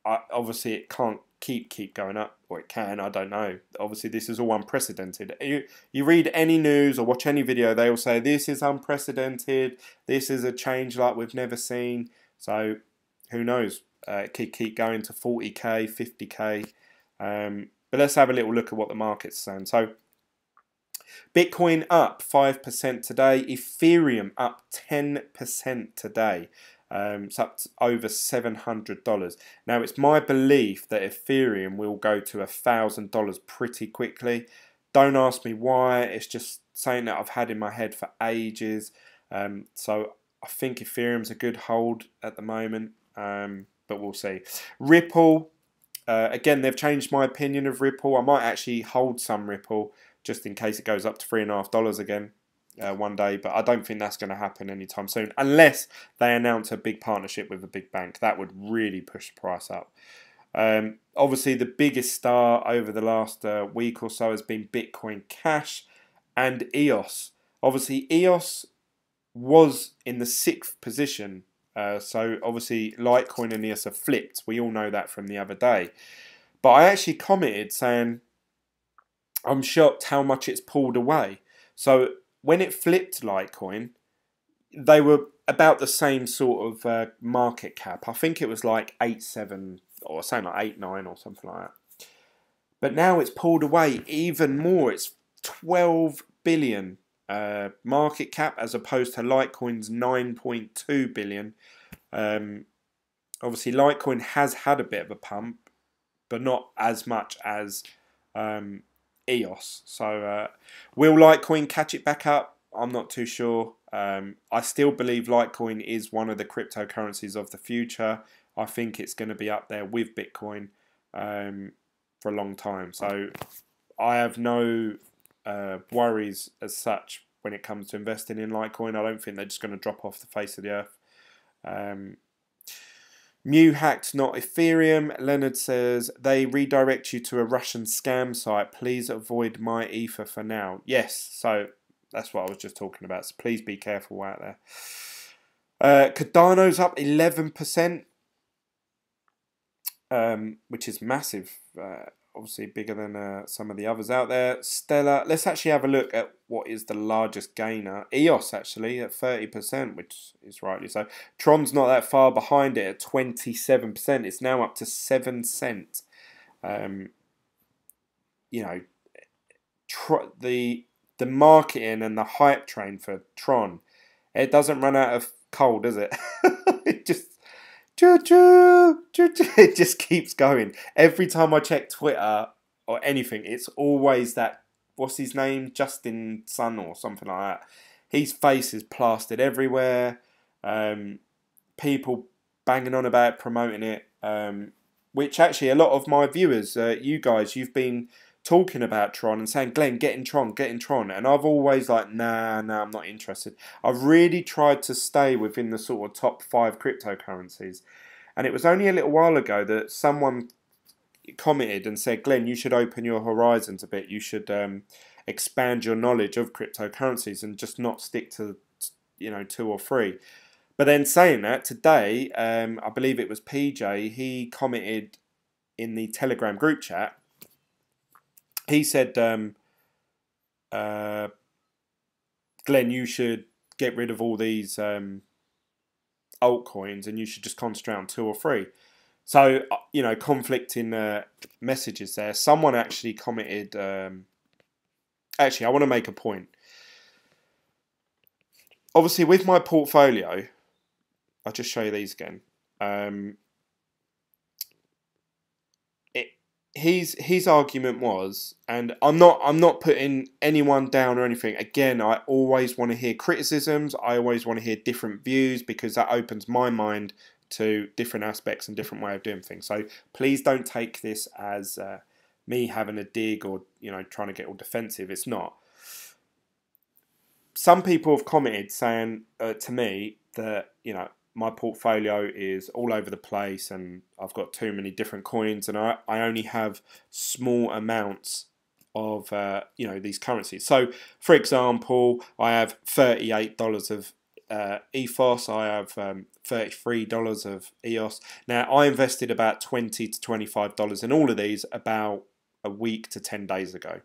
Obviously, it can't keep going up, or it can. I don't know. Obviously, this is all unprecedented. You read any news or watch any video, they will say this is unprecedented. This is a change like we've never seen. So who knows? It could keep going to 40k, 50k. But let's have a little look at what the market's saying. So Bitcoin up 5% today. Ethereum up 10% today. It's up to over $700. Now, it's my belief that Ethereum will go to $1,000 pretty quickly. Don't ask me why. It's just something that I've had in my head for ages. So I think Ethereum's a good hold at the moment, but we'll see. Ripple, again, they've changed my opinion of Ripple. I might actually hold some Ripple just in case it goes up to $3.50 again one day, but I don't think that's going to happen anytime soon, unless they announce a big partnership with a big bank. That would really push the price up. Obviously, the biggest star over the last week or so has been Bitcoin Cash and EOS. Obviously, EOS was in the 6th position, so obviously Litecoin and EOS have flipped. We all know that from the other day. But I actually commented saying I'm shocked how much it's pulled away. So when it flipped Litecoin, they were about the same sort of market cap. I think it was like 8.7 or something like 8.9 or something like that. But now it's pulled away even more. It's 12 billion market cap as opposed to Litecoin's 9.2 billion. Obviously, Litecoin has had a bit of a pump, but not as much as EOS. So will Litecoin catch it back up? I'm not too sure. I still believe Litecoin is one of the cryptocurrencies of the future. I think it's going to be up there with Bitcoin for a long time. So I have no worries as such when it comes to investing in Litecoin. I don't think they're just going to drop off the face of the earth. Mew hacked not Ethereum. Leonard says, they redirect you to a Russian scam site. Please avoid my ether for now. Yes, so that's what I was just talking about. So please be careful out there. Cardano's up 11%, which is massive. Obviously bigger than some of the others out there. Stellar. Let's actually have a look at what is the largest gainer. EOS actually at 30%, which is rightly so. Tron's not that far behind it at 27%. It's now up to 7 cents. You know, the marketing and the hype train for Tron, it doesn't run out of coal, does it? It just it just keeps going. Every time I check Twitter or anything, it's always that, what's his name? Justin Sun or something like that. His face is plastered everywhere. People banging on about it, promoting it. Which actually a lot of my viewers, you guys, you've been talking about Tron and saying, Glenn, get in Tron. And I've always like, nah, I'm not interested. I've really tried to stay within the sort of top 5 cryptocurrencies. And it was only a little while ago that someone commented and said, Glenn, you should open your horizons a bit. You should expand your knowledge of cryptocurrencies and just not stick to, 2 or 3. But then saying that, today, I believe it was PJ, he commented in the Telegram group chat. He said, Glenn, you should get rid of all these altcoins and you should just concentrate on 2 or 3. So, you know, conflicting messages there. Someone actually commented, actually, I want to make a point. Obviously, with my portfolio, I'll just show you these again. His argument was, and I'm not putting anyone down or anything. Again, I always want to hear criticisms. I always want to hear different views because that opens my mind to different aspects and different way of doing things. So please don't take this as me having a dig or, you know, trying to get all defensive. It's not. Some people have commented saying to me that, you know, my portfolio is all over the place and I've got too many different coins and I only have small amounts of you know, these currencies. So for example, I have $38 of ethos, I have $33 of EOS. Now I invested about $20 to $25 in all of these about a week to 10 days ago.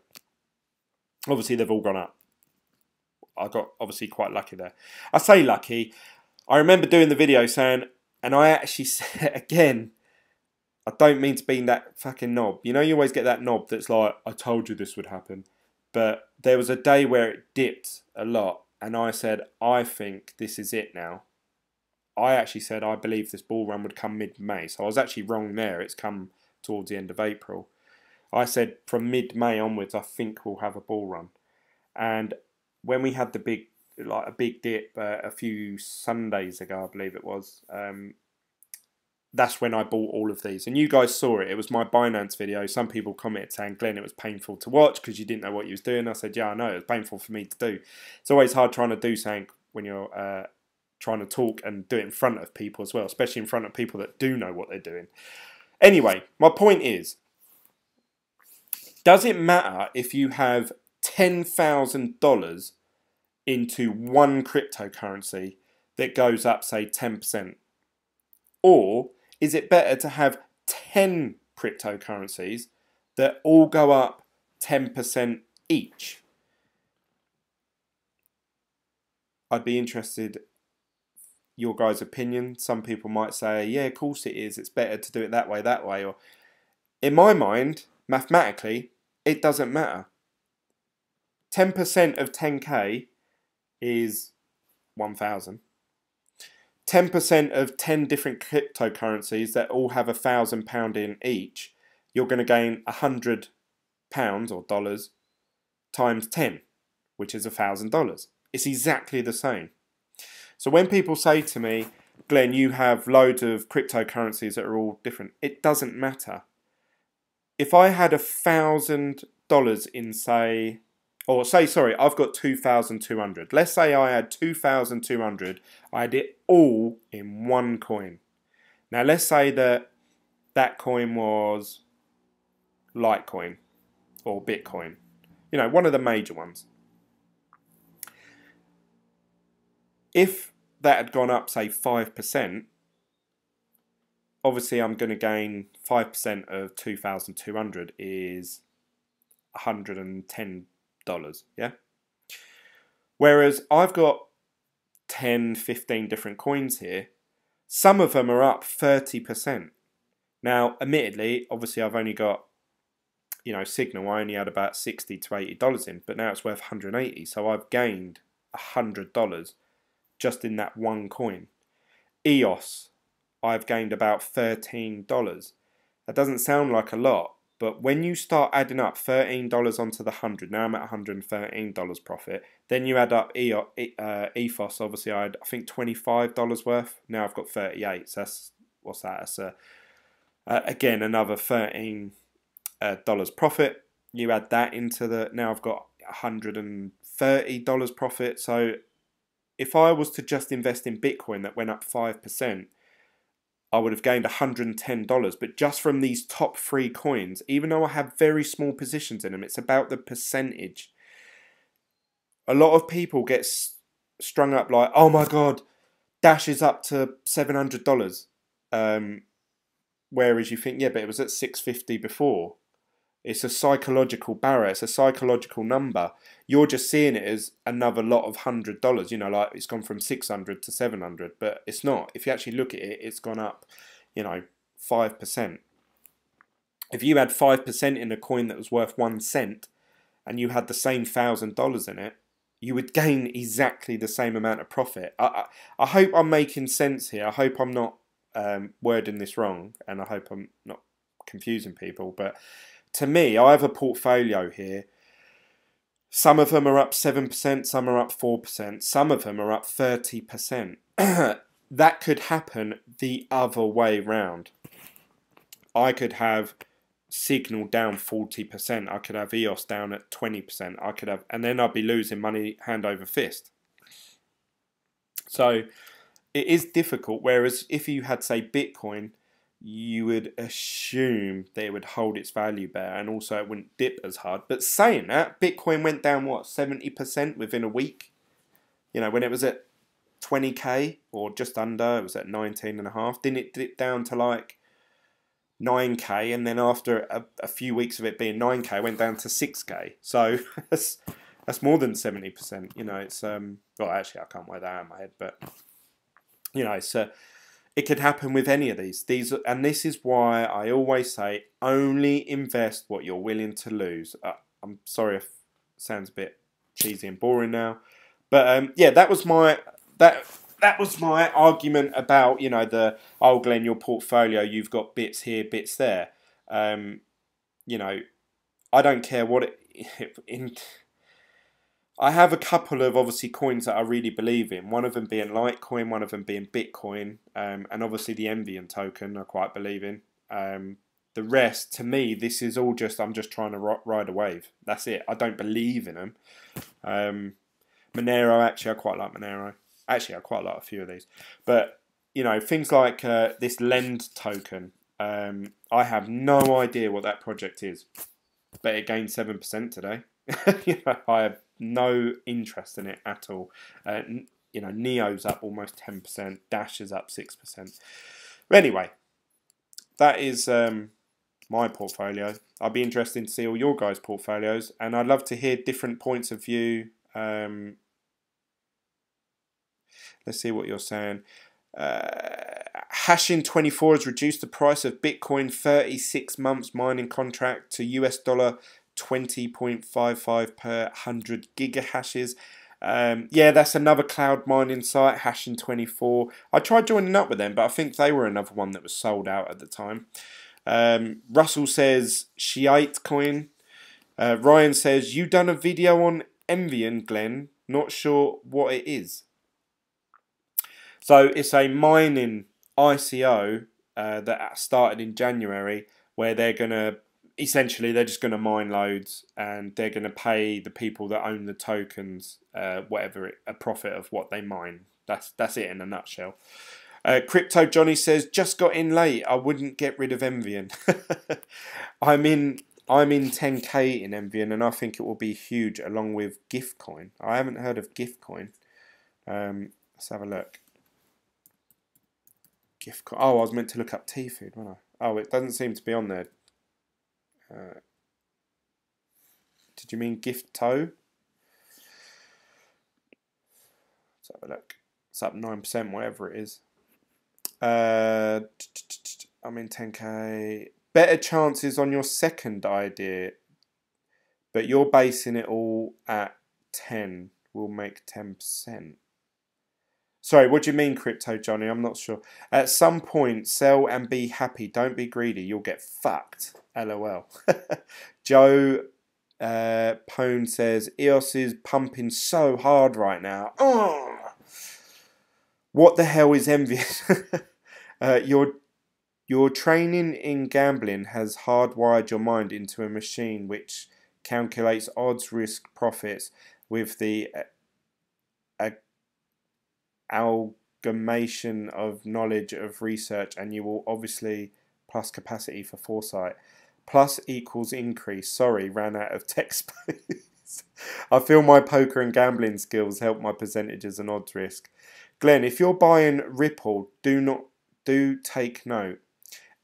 Obviously they've all gone up. I got obviously quite lucky there. I say lucky, I remember doing the video saying, and I actually said, again, I don't mean to be that fucking knob. You know, you always get that knob that's like, I told you this would happen. But there was a day where it dipped a lot, and I said, I think this is it now. I actually said I believe this bull run would come mid-May. So I was actually wrong there. It's come towards the end of April. I said from mid-May onwards, I think we'll have a bull run. And when we had the big, like a big dip a few Sundays ago, I believe it was, that's when I bought all of these. And you guys saw it. It was my Binance video. Some people commented saying, Glenn, it was painful to watch because you didn't know what you was doing. I said, yeah, I know. It was painful for me to do. It's always hard trying to do something when you're trying to talk and do it in front of people as well, especially in front of people that do know what they're doing. Anyway, my point is, does it matter if you have $10,000 into one cryptocurrency that goes up, say, 10%? Or is it better to have 10 cryptocurrencies that all go up 10% each? I'd be interested your guys' opinion. Some people might say, yeah, of course it is. It's better to do it that way. Or in my mind, mathematically, it doesn't matter. 10% of 10k is 1,000. 10% of 10 different cryptocurrencies that all have £1,000 in each, you're going to gain £100 or dollars times 10, which is $1,000. It's exactly the same. So when people say to me, Glenn, you have loads of cryptocurrencies that are all different, it doesn't matter. If I had $1,000 in, say, I've got 2,200. Let's say I had 2,200. I had it all in one coin. Now let's say that coin was Litecoin or Bitcoin. You know, one of the major ones. If that had gone up, say, 5%, obviously I'm going to gain 5% of 2,200 is $110. Yeah. Whereas I've got 10, 15 different coins here. Some of them are up 30%. Now, admittedly, obviously I've only got, you know, Signal, I only had about $60 to $80 in, but now it's worth $180. So I've gained $100 just in that one coin. EOS, I've gained about $13. That doesn't sound like a lot, but when you start adding up $13 onto the 100, now I'm at $113 profit. Then you add up ETHOS, obviously I had, I think, $25 worth. Now I've got 38. So that's, what's that? That's again another $13 profit. You add that into the, now I've got $130 profit. So if I was to just invest in Bitcoin that went up 5%, I would have gained $110, but just from these top 3 coins, even though I have very small positions in them, it's about the percentage. A lot of people get strung up like, oh my God, Dash is up to $700. Whereas you think, yeah, but it was at $650 before. It's a psychological barrier. It's a psychological number. You're just seeing it as another lot of $100. You know, like it's gone from 600 to 700, but it's not. If you actually look at it, it's gone up, 5%. If you had 5% in a coin that was worth 1 cent, and you had the same $1,000 in it, you would gain exactly the same amount of profit. I hope I'm making sense here. I hope I'm not wording this wrong, and I hope I'm not confusing people. But to me, I have a portfolio here. Some of them are up 7%, some are up 4%, some of them are up 30%. That could happen the other way round. I could have Signal down 40%. I could have EOS down at 20%. I could have, and then I'd be losing money hand over fist. So it is difficult. Whereas if you had, say, Bitcoin, you would assume that it would hold its value better, and also it wouldn't dip as hard. But saying that, Bitcoin went down what, 70% within a week? When it was at 20k or just under, it was at 19.5. Didn't it dip down to like 9k, and then after a few weeks of it being 9k, went down to 6k. So that's more than 70%. It's well, actually I can't weigh that out in my head, but it's it could happen with any of these. And this is why I always say only invest what you're willing to lose. I'm sorry if it sounds a bit cheesy and boring now, but yeah, that was my argument about, Glenn, your portfolio, you've got bits here, bits there. I don't care what I have a couple of, obviously, coins that I really believe in. One of them being Litecoin, one of them being Bitcoin, and obviously the Envion token I quite believe in. The rest, to me, this is all just, I'm just trying to ride a wave. That's it. I don't believe in them. Monero, actually, I quite like Monero. Actually, I quite like a few of these. But, things like this Lend token, I have no idea what that project is. But it gained 7% today. I have no interest in it at all. Neo's up almost 10%. Dash is up 6%. But anyway, that is my portfolio. I'd be interested to see all your guys' portfolios. And I'd love to hear different points of view. Let's see what you're saying. Hashing24 has reduced the price of Bitcoin 36 months mining contract to US dollar 20.55 per 100 gigahashes. Yeah, that's another cloud mining site, Hashing24. I tried joining up with them, but I think they were another one that was sold out at the time. Russell says Shiite coin. Ryan says, you done a video on envion, Glenn? Not sure what it is. So it's a mining ICO that started in January, where they're going to, essentially, they're just going to mine loads, and they're going to pay the people that own the tokens a profit of what they mine. That's it in a nutshell. Crypto Johnny says, just got in late. I wouldn't get rid of Envion. I'm in 10k in Envion, and I think it will be huge along with Giftcoin. I haven't heard of Giftcoin. Let's have a look. Giftcoin. Oh, I was meant to look up tea food, wasn't I? Oh, it doesn't seem to be on there. Did you mean Gifto? Let's have a look. It's up 9%, whatever it is. I'm in 10k. Better chances on your second idea, but you're basing it all at 10. We'll make 10%. Sorry, what do you mean, Crypto Johnny? I'm not sure. At some point, sell and be happy. Don't be greedy. You'll get fucked. LOL. Joe Pone says, EOS is pumping so hard right now. Oh! What the hell is envious? Your training in gambling has hardwired your mind into a machine which calculates odds, risk, profits with the amalgamation of knowledge of research, and you will obviously plus capacity for foresight. Plus equals increase. Sorry, ran out of text space. I feel my poker and gambling skills help my percentages and odds risk. Glenn, if you're buying Ripple, do take note.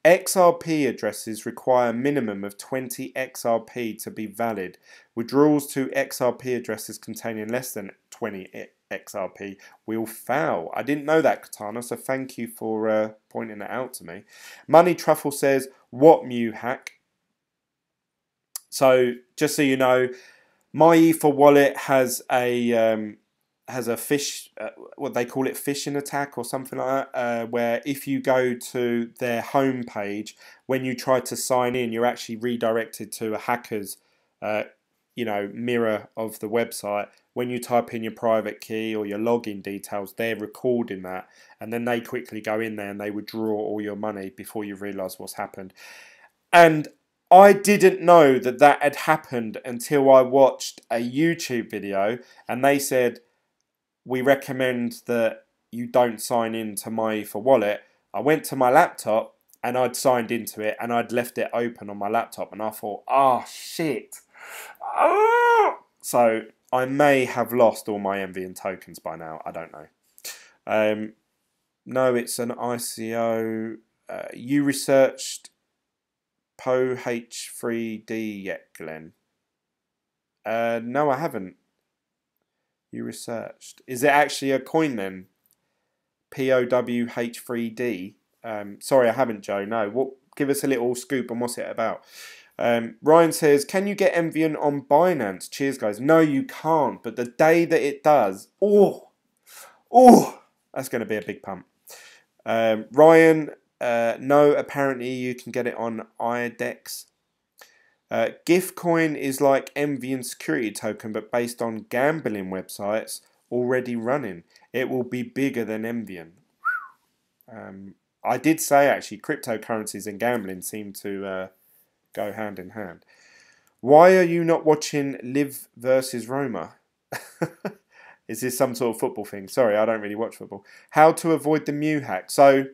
XRP addresses require a minimum of 20 XRP to be valid. Withdrawals to XRP addresses containing less than 20 XRP will fail. I didn't know that, Katana, so thank you for pointing that out to me. Money Truffle says, what Mew hack? So, just so you know, my Ether wallet has a fish, what they call it, phishing attack or something like that, where if you go to their home page, when you try to sign in, you're actually redirected to a hacker's, mirror of the website. When you type in your private key or your login details, they're recording that, and then they quickly go in there and they withdraw all your money before you realise what's happened. And I didn't know that that had happened until I watched a YouTube video, and they said, we recommend that you don't sign into my Ether wallet. I went to my laptop and I'd signed into it and I'd left it open on my laptop, and I thought, oh shit. So I may have lost all my envion tokens by now. I don't know. No, it's an ICO. You researched POH3D yet, Glenn? No, I haven't. You researched. Is it actually a coin then? POWH3D. Sorry, I haven't, Joe. No. Give us a little scoop on what's it about. Ryan says, can you get envion on Binance? Cheers, guys. No, you can't. But the day that it does, that's going to be a big pump. Ryan, no, apparently you can get it on IDEX. Giftcoin is like envion security token, but based on gambling websites already running. It will be bigger than envion. I did say actually cryptocurrencies and gambling seem to go hand in hand. Why are you not watching Liv versus Roma? Is this some sort of football thing? Sorry, I don't really watch football. How to avoid the Mew hack. So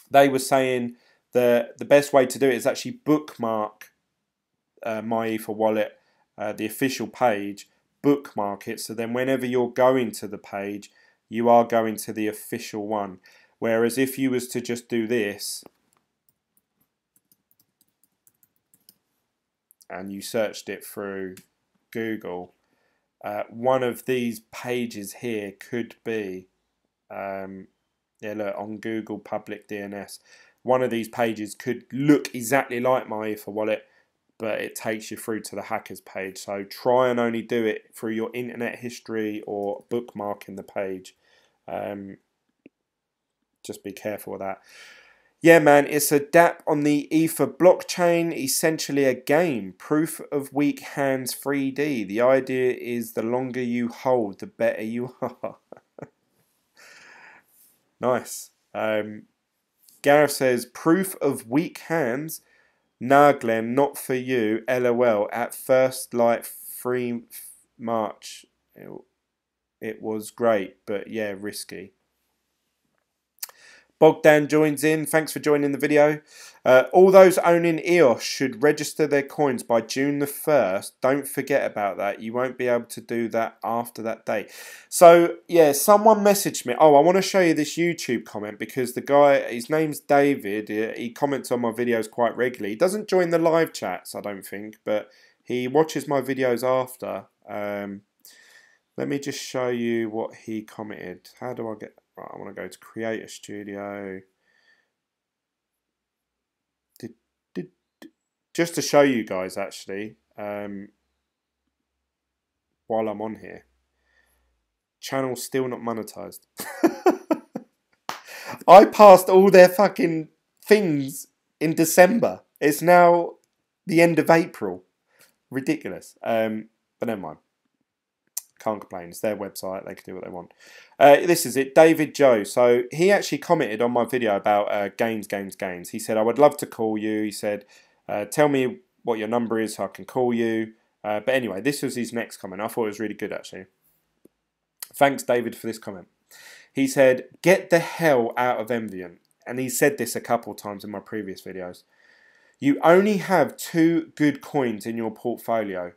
they were saying the best way to do it is actually bookmark my Ether wallet, the official page, bookmark it, so then whenever you're going to the page, you are going to the official one. Whereas if you was to just do this and you searched it through Google, one of these pages here could be, look, on Google public DNS, one of these pages could look exactly like my Ether wallet, but it takes you through to the hackers page. So try and only do it through your internet history or bookmarking the page. Just be careful with that. Yeah, man, it's a DApp on the Ether blockchain, essentially a game. Proof of weak hands 3D. The idea is the longer you hold, the better you are. Nice. Gareth says, proof of weak hands? Nah, Glenn, not for you. LOL. At first, like 3 March, it was great, but yeah, risky. Bogdan joins in. Thanks for joining the video. All those owning EOS should register their coins by June the 1st. Don't forget about that. You won't be able to do that after that date. So, yeah, someone messaged me. Oh, I want to show you this YouTube comment because the guy, his name's David. He comments on my videos quite regularly. He doesn't join the live chats, I don't think, but he watches my videos after. Let me just show you what he commented. How do I get... Right, I want to go to Creator Studio. Just to show you guys, actually, while I'm on here. Channel still not monetized. I passed all their fucking things in December. It's now the end of April. Ridiculous. But never mind. Can't complain. It's their website. They can do what they want. This is it. David Joe. So he actually commented on my video about gains. He said, I would love to call you. He said, tell me what your number is so I can call you. But anyway, this was his next comment. I thought it was really good, actually. Thanks, David, for this comment. He said, get the hell out of envion. And he said this a couple times in my previous videos. You only have 2 good coins in your portfolio.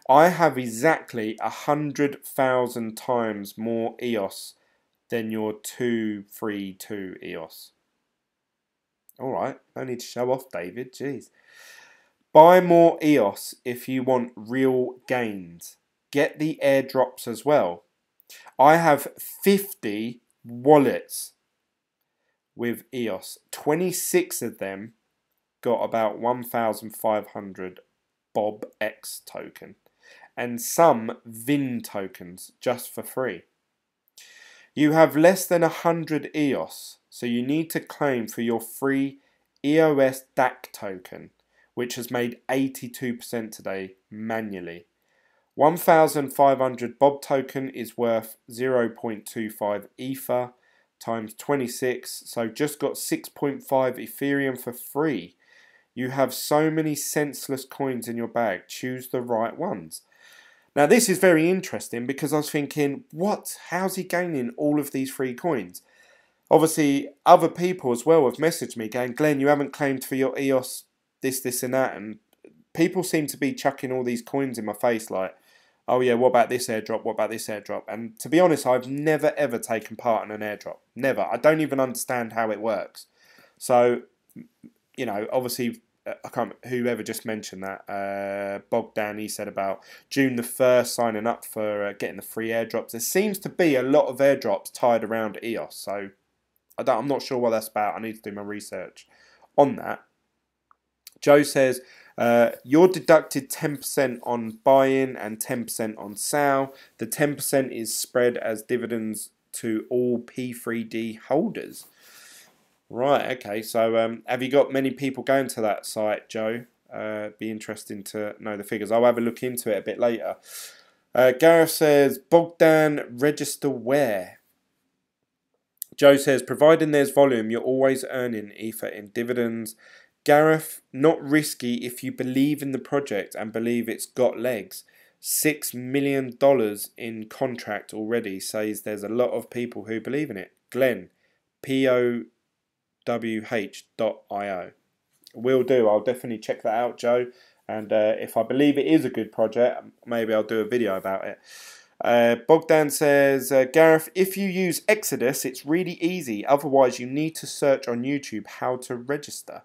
I have exactly 100,000 times more EOS than your 232 EOS. All right, no need to show off, David. Jeez. Buy more EOS if you want real gains. Get the airdrops as well. I have 50 wallets with EOS. 26 of them got about 1,500 Bob X token. And some VIN tokens just for free. You have less than 100 EOS, so you need to claim for your free EOS DAC token, which has made 82% today manually. 1,500 Bob token is worth 0.25 Ether times 26, so just got 6.5 Ethereum for free. You have so many senseless coins in your bag. Choose the right ones. Now this is very interesting because I was thinking, what? How's he gaining all of these free coins? Obviously, other people as well have messaged me going, Glenn, you haven't claimed for your EOS this and that. And people seem to be chucking all these coins in my face like, oh yeah, what about this airdrop? What about this airdrop? And to be honest, I've never ever taken part in an airdrop. Never. I don't even understand how it works. So, you know, obviously, I can't. Whoever just mentioned that, Bogdan, he said about June the 1st signing up for getting the free airdrops. There seems to be a lot of airdrops tied around EOS, so I'm not sure what that's about. I need to do my research on that. Joe says you're deducted 10% on buy-in and 10% on sale. The 10% is spread as dividends to all P3D holders. Right, okay, so have you got many people going to that site, Joe? Be interesting to know the figures. I'll have a look into it a bit later. Gareth says, Bogdan, register where? Joe says, providing there's volume, you're always earning Ether in dividends. Gareth, not risky if you believe in the project and believe it's got legs. $6 million in contract already says there's a lot of people who believe in it. Glen, POWH.io. Will do. I'll definitely check that out, Joe. And if I believe it is a good project, maybe I'll do a video about it. Bogdan says, Gareth, if you use Exodus, it's really easy. Otherwise, you need to search on YouTube how to register.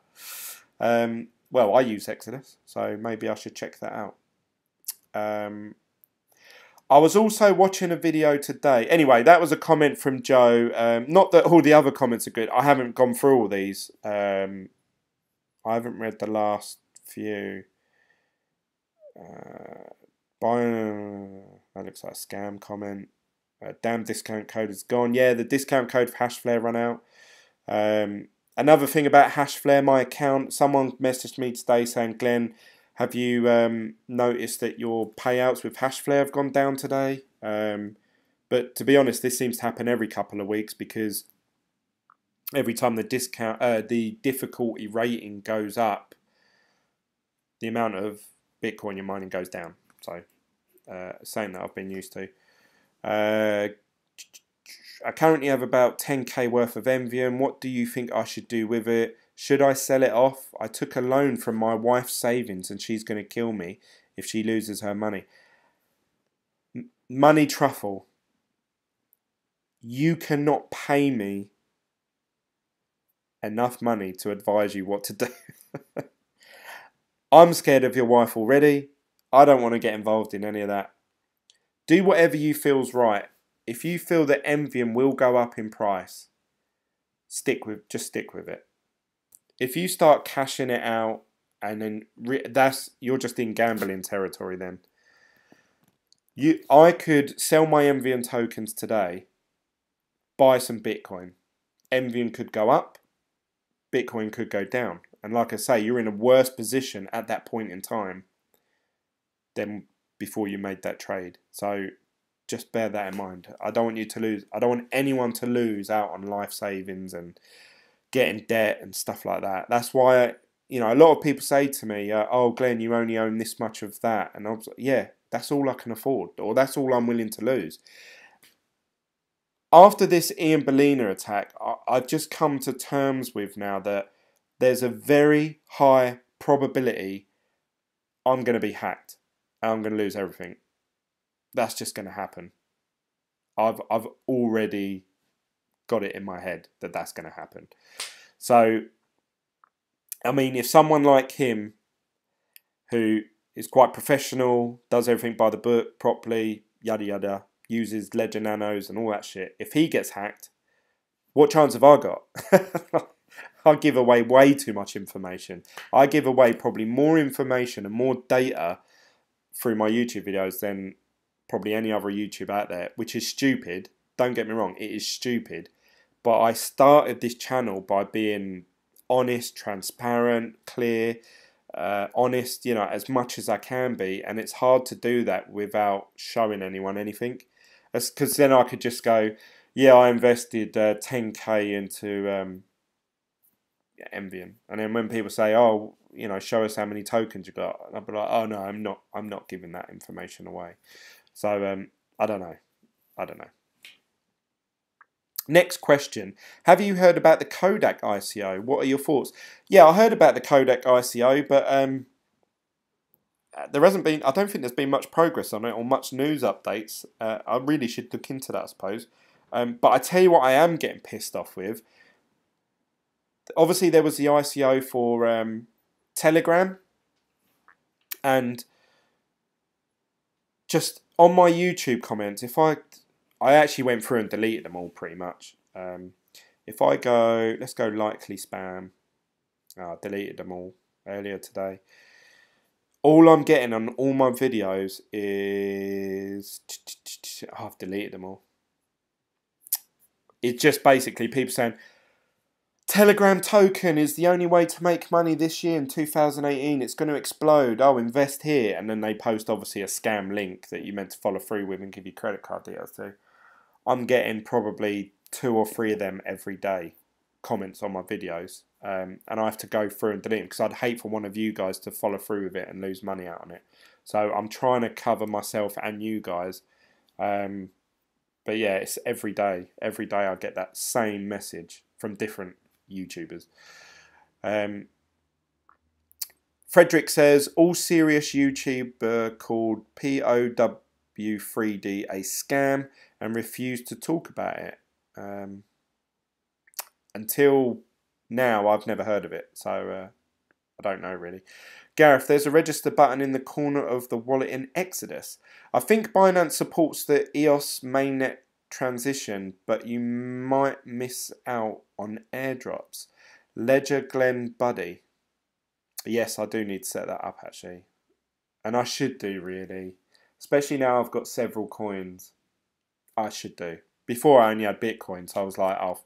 Well, I use Exodus, so maybe I should check that out. I was also watching a video today. Anyway, that was a comment from Joe. Not that all the other comments are good. I haven't gone through all these. I haven't read the last few. That looks like a scam comment. Damn discount code is gone. Yeah, the discount code for Hashflare run out. Another thing about Hashflare, my account, someone messaged me today saying, Glenn, have you noticed that your payouts with Hashflare have gone down today? But to be honest, this seems to happen every couple of weeks because every time the difficulty rating goes up, the amount of Bitcoin you're mining goes down. So, same that I've been used to. I currently have about 10k worth of envion. What do you think I should do with it? Should I sell it off? I took a loan from my wife's savings and she's going to kill me if she loses her money. Money truffle. You cannot pay me enough money to advise you what to do. I'm scared of your wife already. I don't want to get involved in any of that. Do whatever you feel's right. If you feel that envion will go up in price, just stick with it. If you start cashing it out and then you're just in gambling territory then. I could sell my envion tokens today, buy some Bitcoin. Envion could go up, Bitcoin could go down. And like I say, you're in a worse position at that point in time than before you made that trade. So just bear that in mind. I don't want you to lose. I don't want anyone to lose out on life savings and get in debt and stuff like that. That's why, a lot of people say to me, oh, Glenn, you only own this much of that. And I was like, yeah, that's all I can afford, or that's all I'm willing to lose. After this Ian Bellina attack, I've just come to terms with now that there's a very high probability I'm going to be hacked and I'm going to lose everything. That's just going to happen. I've already got it in my head that that's going to happen. So I mean, if someone like him, who is quite professional, does everything by the book properly, yada yada, uses ledger nanos and all that shit, if he gets hacked, what chance have I got? I give away way too much information. I give away probably more information and more data through my YouTube videos than probably any other YouTube out there, which is stupid. Don't get me wrong, it is stupid. But I started this channel by being honest, transparent, clear, honest, you know, as much as I can be. And it's hard to do that without showing anyone anything. Because then I could just go, yeah, I invested 10k into envion. And then when people say, oh, you know, show us how many tokens you got, I'll be like, oh no, I'm not giving that information away. So I don't know. Next question. Have you heard about the Kodak ICO? What are your thoughts? Yeah, I heard about the Kodak ICO, but there hasn't been, I don't think there's been much progress on it or much news updates. I really should look into that, I suppose. But I tell you what I am getting pissed off with. Obviously, there was the ICO for Telegram. And just on my YouTube comments, if I actually went through and deleted them all pretty much. If I go, let's go likely spam. I deleted them all earlier today. All I'm getting on all my videos is, I've deleted them all. It's just basically people saying, Telegram token is the only way to make money this year in 2018. It's going to explode. Oh, invest here. And then they post obviously a scam link that you meant to follow through with and give you credit card details to. I'm getting probably 2 or 3 of them every day, comments on my videos. And I have to go through and delete them because I'd hate for one of you guys to follow through with it and lose money out on it. So I'm trying to cover myself and you guys. But yeah, it's every day. Every day I get that same message from different YouTubers. Frederick says, all serious YouTuber called POW3D a scam and refused to talk about it. Until now, I've never heard of it, so I don't know really. Gareth, there's a register button in the corner of the wallet in Exodus. I think Binance supports the EOS mainnet transition, but you might miss out on airdrops. Ledger Glen Buddy. Yes, I do need to set that up actually. And I should do really. Especially now I've got several coins. I should do. Before I only had Bitcoin, so I was like, oh,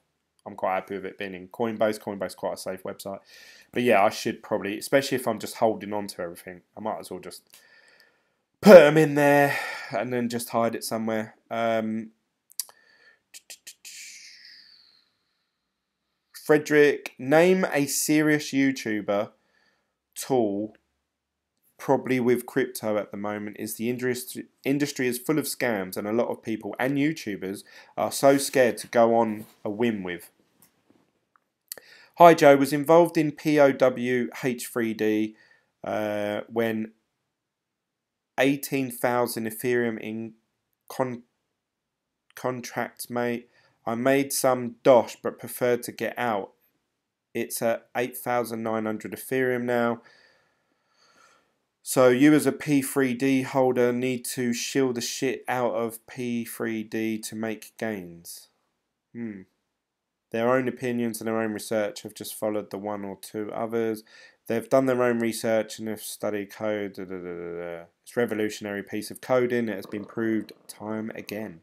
I'm quite happy with it being in Coinbase. Coinbase is quite a safe website. But yeah, I should probably, especially if I'm just holding on to everything, I might as well just put them in there and then just hide it somewhere. Frederick, name a serious YouTuber tool, probably with crypto at the moment, is the industry is full of scams and a lot of people and YouTubers are so scared to go on a whim with. Hi Joe, was involved in POWH3D when 18,000 Ethereum in contracts mate. I made some dosh but preferred to get out. It's at 8,900 Ethereum now. So you as a P3D holder need to shield the shit out of P3D to make gains. Their own opinions and their own research have just followed the 1 or 2 others. They've done their own research and have studied code. It's a revolutionary piece of coding. It has been proved time again.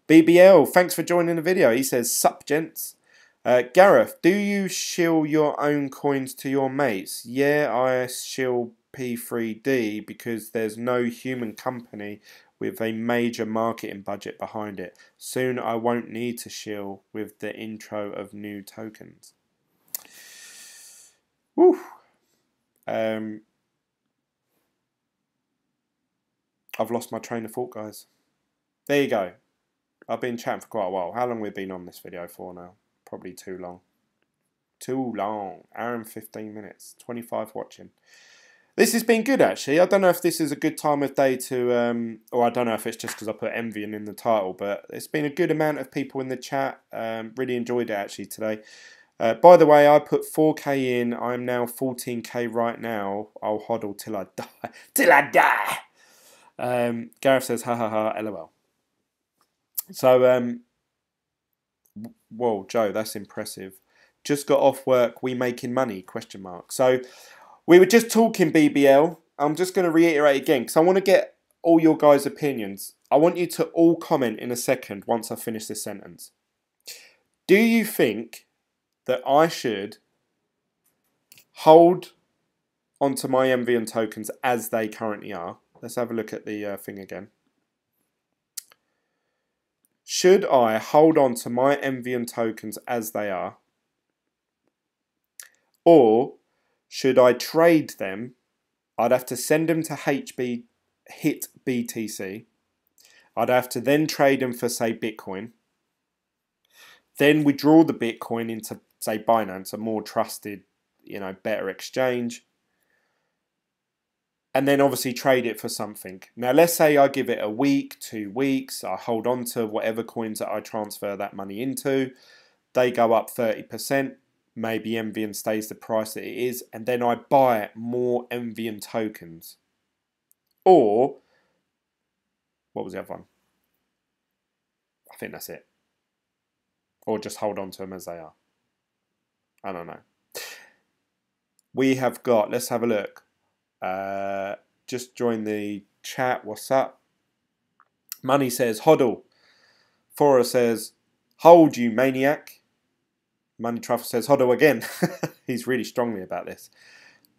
BBL, thanks for joining the video. He says, sup gents. Gareth, do you shill your own coins to your mates? Yeah, I shill P3D because there's no human company with a major marketing budget behind it. Soon I won't need to shill with the intro of new tokens. Woo. I've lost my train of thought, guys. There you go. I've been chatting for quite a while. How long have we been on this video for now? Probably too long. Too long. Hour and 15 minutes. 25 watching. This has been good actually. I don't know if this is a good time of day to, or I don't know if it's just because I put envion in the title, but it's been a good amount of people in the chat. Really enjoyed it actually today. By the way, I put 4k in. I'm now 14k right now. I'll hodl till I die. Till I die. Gareth says, ha ha ha, lol. So, whoa, Joe, that's impressive. Just got off work. We making money? Question mark. So, we were just talking BBL. I'm just going to reiterate again because I want to get all your guys' opinions. I want you to all comment in a second once I finish this sentence. Do you think that I should hold onto my envion tokens as they currently are? Let's have a look at the thing again. Should I hold on to my envion tokens as they are? Or should I trade them? I'd have to send them to hit BTC. I'd have to then trade them for, say, Bitcoin. Then withdraw the Bitcoin into, say, Binance, a more trusted, better exchange. And then obviously trade it for something. Now, let's say I give it a week, 2 weeks. I hold on to whatever coins that I transfer that money into. They go up 30%. Maybe envion stays the price that it is. And then I buy more envion tokens. Or, what was the other one? I think that's it. Or just hold on to them as they are. I don't know. We have got, let's have a look. Just join the chat. What's up? Money says, hodl. Fora says, hold you maniac. Money Truffle says, hodl again. He's really strongly about this.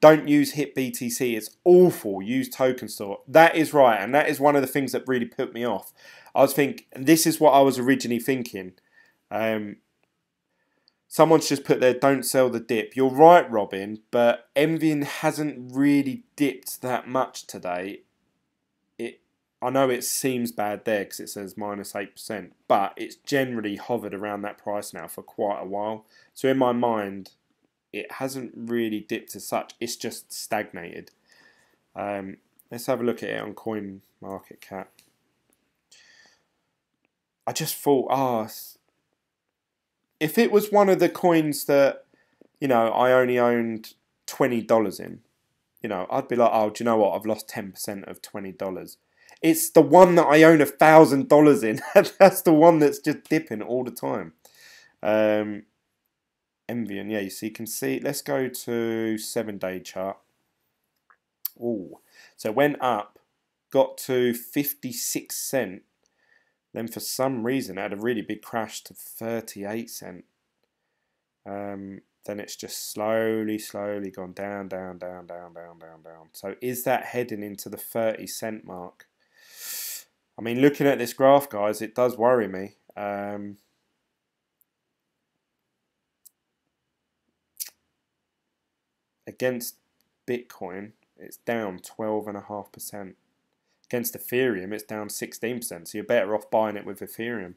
Don't use hit BTC. It's awful. Use token store. That is right. And that is one of the things that really put me off. I was thinking, this is what I was originally thinking. Someone's just put there, don't sell the dip. You're right, Robin, but envion hasn't really dipped that much today. I know it seems bad there because it says minus 8%, but it's generally hovered around that price now for quite a while. So in my mind, it hasn't really dipped as such. It's just stagnated. Let's have a look at it on CoinMarketCap. I just thought, if it was one of the coins that, I only owned $20 in, I'd be like, oh, do you know what? I've lost 10% of $20. It's the one that I own $1,000 in. That's the one that's just dipping all the time. Envion, yeah, so you can see. Let's go to 7-day chart. Oh, so it went up, got to 56 cents. Then for some reason it had a really big crash to 38 cents. Then it's just slowly gone down. So is that heading into the 30 cent mark? I mean, looking at this graph, guys, it does worry me. Against Bitcoin, it's down 12.5%. Against Ethereum, it's down 16%. So you're better off buying it with Ethereum.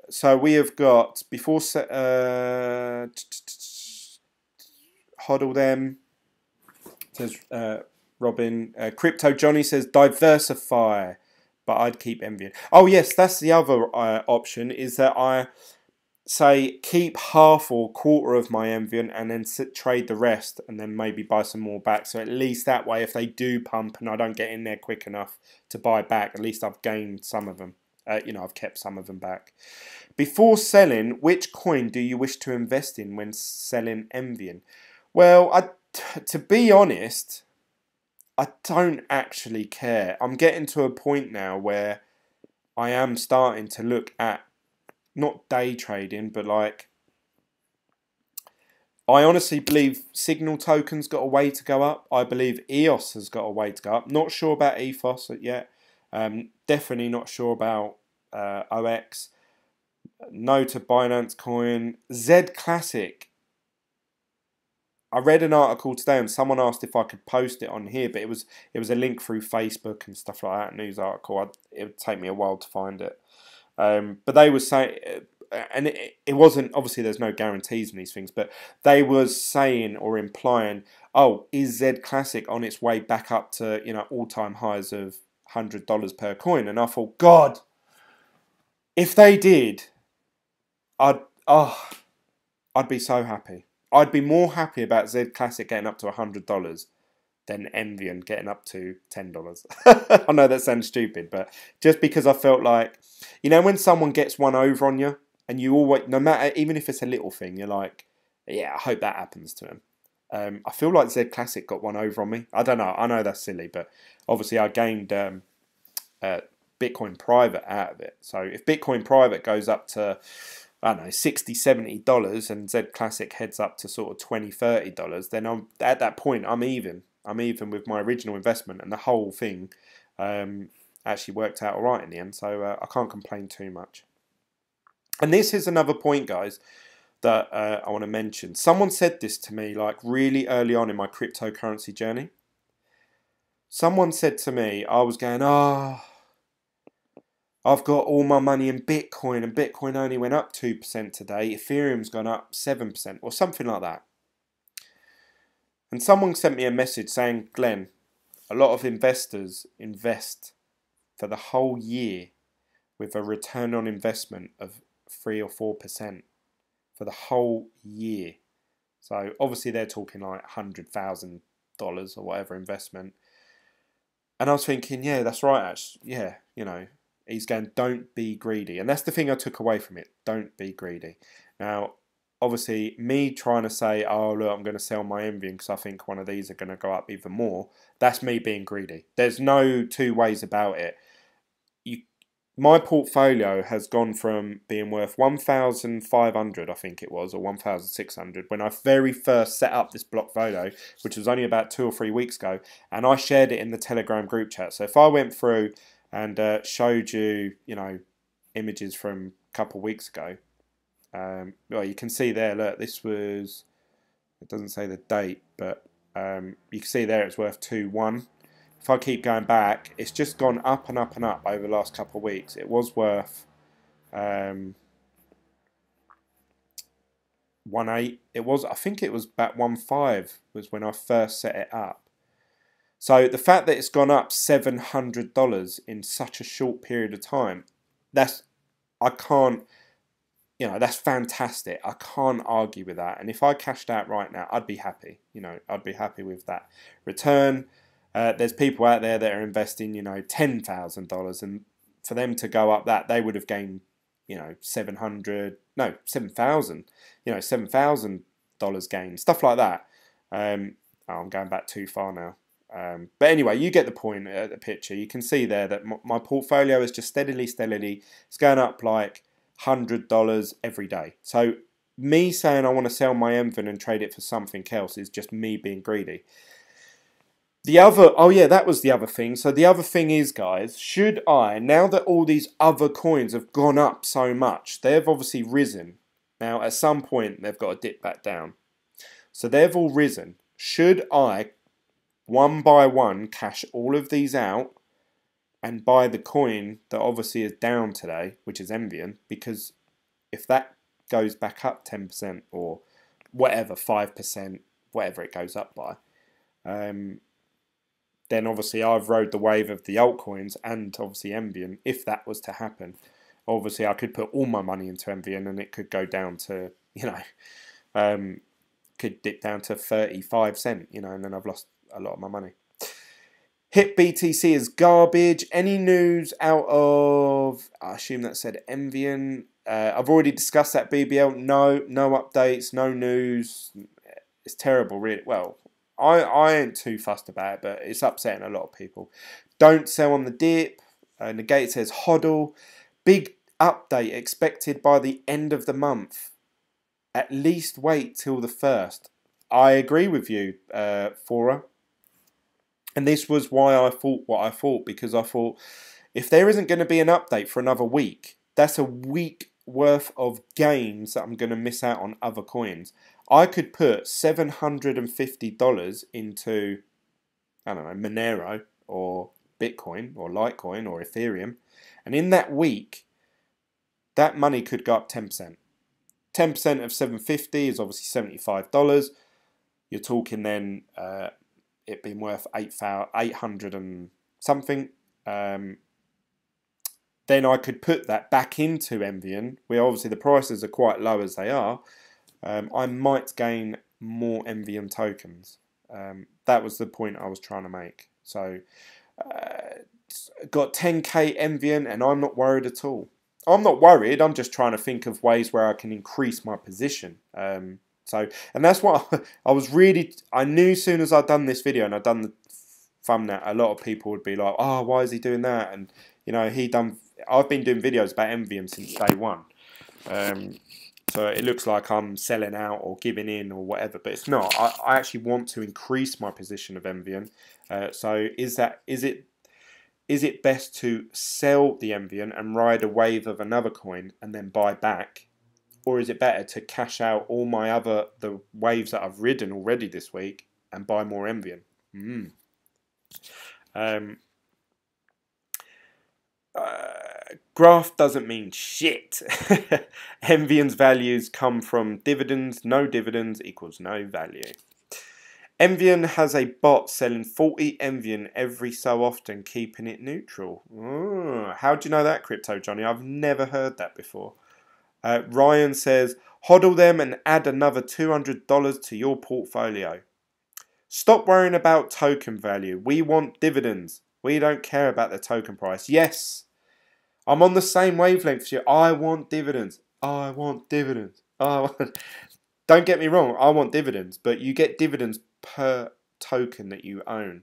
So we have got, before hodl them, says Robin. Crypto Johnny says diversify, but I'd keep envying. Oh yes, that's the other option, is that I say keep half or quarter of my envion and then trade the rest and then maybe buy some more back. So at least that way, if they do pump and I don't get in there quick enough to buy back, at least I've gained some of them. I've kept some of them back. Before selling, which coin do you wish to invest in when selling envion? Well, to be honest, I don't actually care. I'm getting to a point now where I am starting to look at not day trading, but like, I honestly believe Signal token's got a way to go up. I believe EOS has got a way to go up. Not sure about Ethos yet. Definitely not sure about OX. No to Binance Coin. Z Classic. I read an article today and someone asked if I could post it on here, but it was a link through Facebook and stuff like that, news article. It would take me a while to find it. But they were saying, and it wasn't, obviously there's no guarantees in these things, but they was saying or implying, oh, is Z Classic on its way back up to, all-time highs of $100 per coin? And I thought, God, If they did, I'd I'd be so happy. I'd be more happy about Z Classic getting up to $100 than envion getting up to $10. I know that sounds stupid, but just because I felt like, when someone gets one over on you, and you always, no matter, even if it's a little thing, you're like, yeah, I hope that happens to him. I feel like Z Classic got one over on me. I don't know. I know that's silly, but obviously I gained Bitcoin private out of it. So if Bitcoin private goes up to, I don't know, $60, $70 and Z Classic heads up to sort of $20, $30, then I'm at that point I'm even. I'm even with my original investment, and the whole thing actually worked out all right in the end. So I can't complain too much. And this is another point, guys, that I want to mention. Someone said this to me like really early on in my cryptocurrency journey. Someone said to me, I was going, I've got all my money in Bitcoin, and Bitcoin only went up 2% today. Ethereum's gone up 7%, or something like that. And someone sent me a message saying, Glenn, a lot of investors invest for the whole year with a return on investment of 3 or 4% for the whole year. So obviously they're talking like $100,000 or whatever investment. And I was thinking, yeah, that's right, actually. Yeah, he's going, don't be greedy. And that's the thing I took away from it. Don't be greedy. Now, obviously, me trying to say, oh, look, I'm going to sell my envion because I think one of these are going to go up even more. That's me being greedy. There's no two ways about it. My portfolio has gone from being worth 1,500, I think it was, or 1,600, when I very first set up this blockfolio, which was only about 2 or 3 weeks ago, and I shared it in the Telegram group chat. So if I went through and showed you, images from a couple of weeks ago, well, you can see there, look, this was, it doesn't say the date, but you can see there it's worth 2.1. If I keep going back, it's just gone up and up and up over the last couple of weeks. It was worth 1.8. It was, I think it was about 1.5 was when I first set it up. So the fact that it's gone up $700 in such a short period of time, that's fantastic. I can't argue with that. And if I cashed out right now, I'd be happy. I'd be happy with that return. There's people out there that are investing, $10,000, and for them to go up that, they would have gained, $7,000, $7,000 gain, stuff like that. I'm going back too far now. But anyway, you get the point at the picture. You can see there that my portfolio is just steadily, it's going up like $100 every day. So me saying I want to sell my envion and trade it for something else is just me being greedy. That was the other thing. So the other thing is, guys, should I, now that all these other coins have gone up so much, they've obviously risen. Now, at some point, they've got to dip back down. So they've all risen. Should I, one by one, cash all of these out and buy the coin that obviously is down today, which is envion? Because if that goes back up 10% or whatever, 5%, whatever it goes up by, then obviously I've rode the wave of the altcoins and obviously envion. If that was to happen, obviously I could put all my money into envion and it could go down to, could dip down to 35 cents, and then I've lost a lot of my money. Hit BTC is garbage. Any news out of, I assume that said envion. I've already discussed that BBL. No updates, no news. It's terrible, really. Well, I ain't too fussed about it, but it's upsetting a lot of people. Don't sell on the dip. Negate says hodl. Big update expected by the end of the month. At least wait till the 1st. I agree with you, Fora. And this was why I thought what I thought, because I thought if there isn't going to be an update for another week, that's a week worth of gains that I'm going to miss out on other coins. I could put $750 into, I don't know, Monero or Bitcoin or Litecoin or Ethereum, and in that week, that money could go up 10%. 10% of 750 is obviously $75. You're talking then it being worth 800 and something. That then I could put that back into envion, where obviously the prices are quite low as they are. I might gain more envion tokens. That was the point I was trying to make. So got 10k envion, and I'm not worried at all. I'm not worried. I'm just trying to think of ways where I can increase my position. So, and that's what I was really. I knew as soon as I'd done this video and I'd done the thumbnail, a lot of people would be like, "Oh, why is he doing that?" And you know, I've been doing videos about envion since day one. So it looks like I'm selling out or giving in or whatever, but it's not. I actually want to increase my position of envion. So is it best to sell the envion and ride a wave of another coin and then buy back, or is it better to cash out all the waves that I've ridden already this week and buy more envion? Graph doesn't mean shit. Envion's values come from dividends. No dividends equals no value. Envion has a bot selling 40 envion every so often, keeping it neutral. How do you know that, Crypto Johnny? I've never heard that before. Ryan says, hodl them and add another $200 to your portfolio. Stop worrying about token value. We want dividends. We don't care about the token price. Yes, I'm on the same wavelength as you. I want dividends. I want dividends. Don't get me wrong, I want dividends, but you get dividends per token that you own.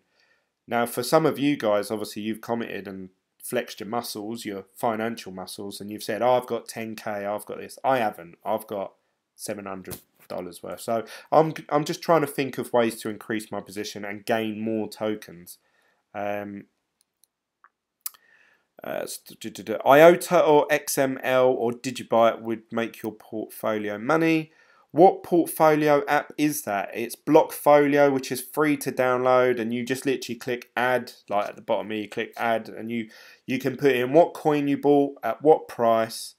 Now, for some of you guys, obviously you've commented and flexed your muscles, your financial muscles, and you've said, oh, I've got 10k, I've got this. I haven't. I've got $700 worth. So I'm just trying to think of ways to increase my position and gain more tokens. IOTA or XML or Digibyte would make your portfolio money. What portfolio app is that? It's Blockfolio, which is free to download, and you just literally click add, like at the bottom here, you click add, and you can put in what coin you bought, at what price,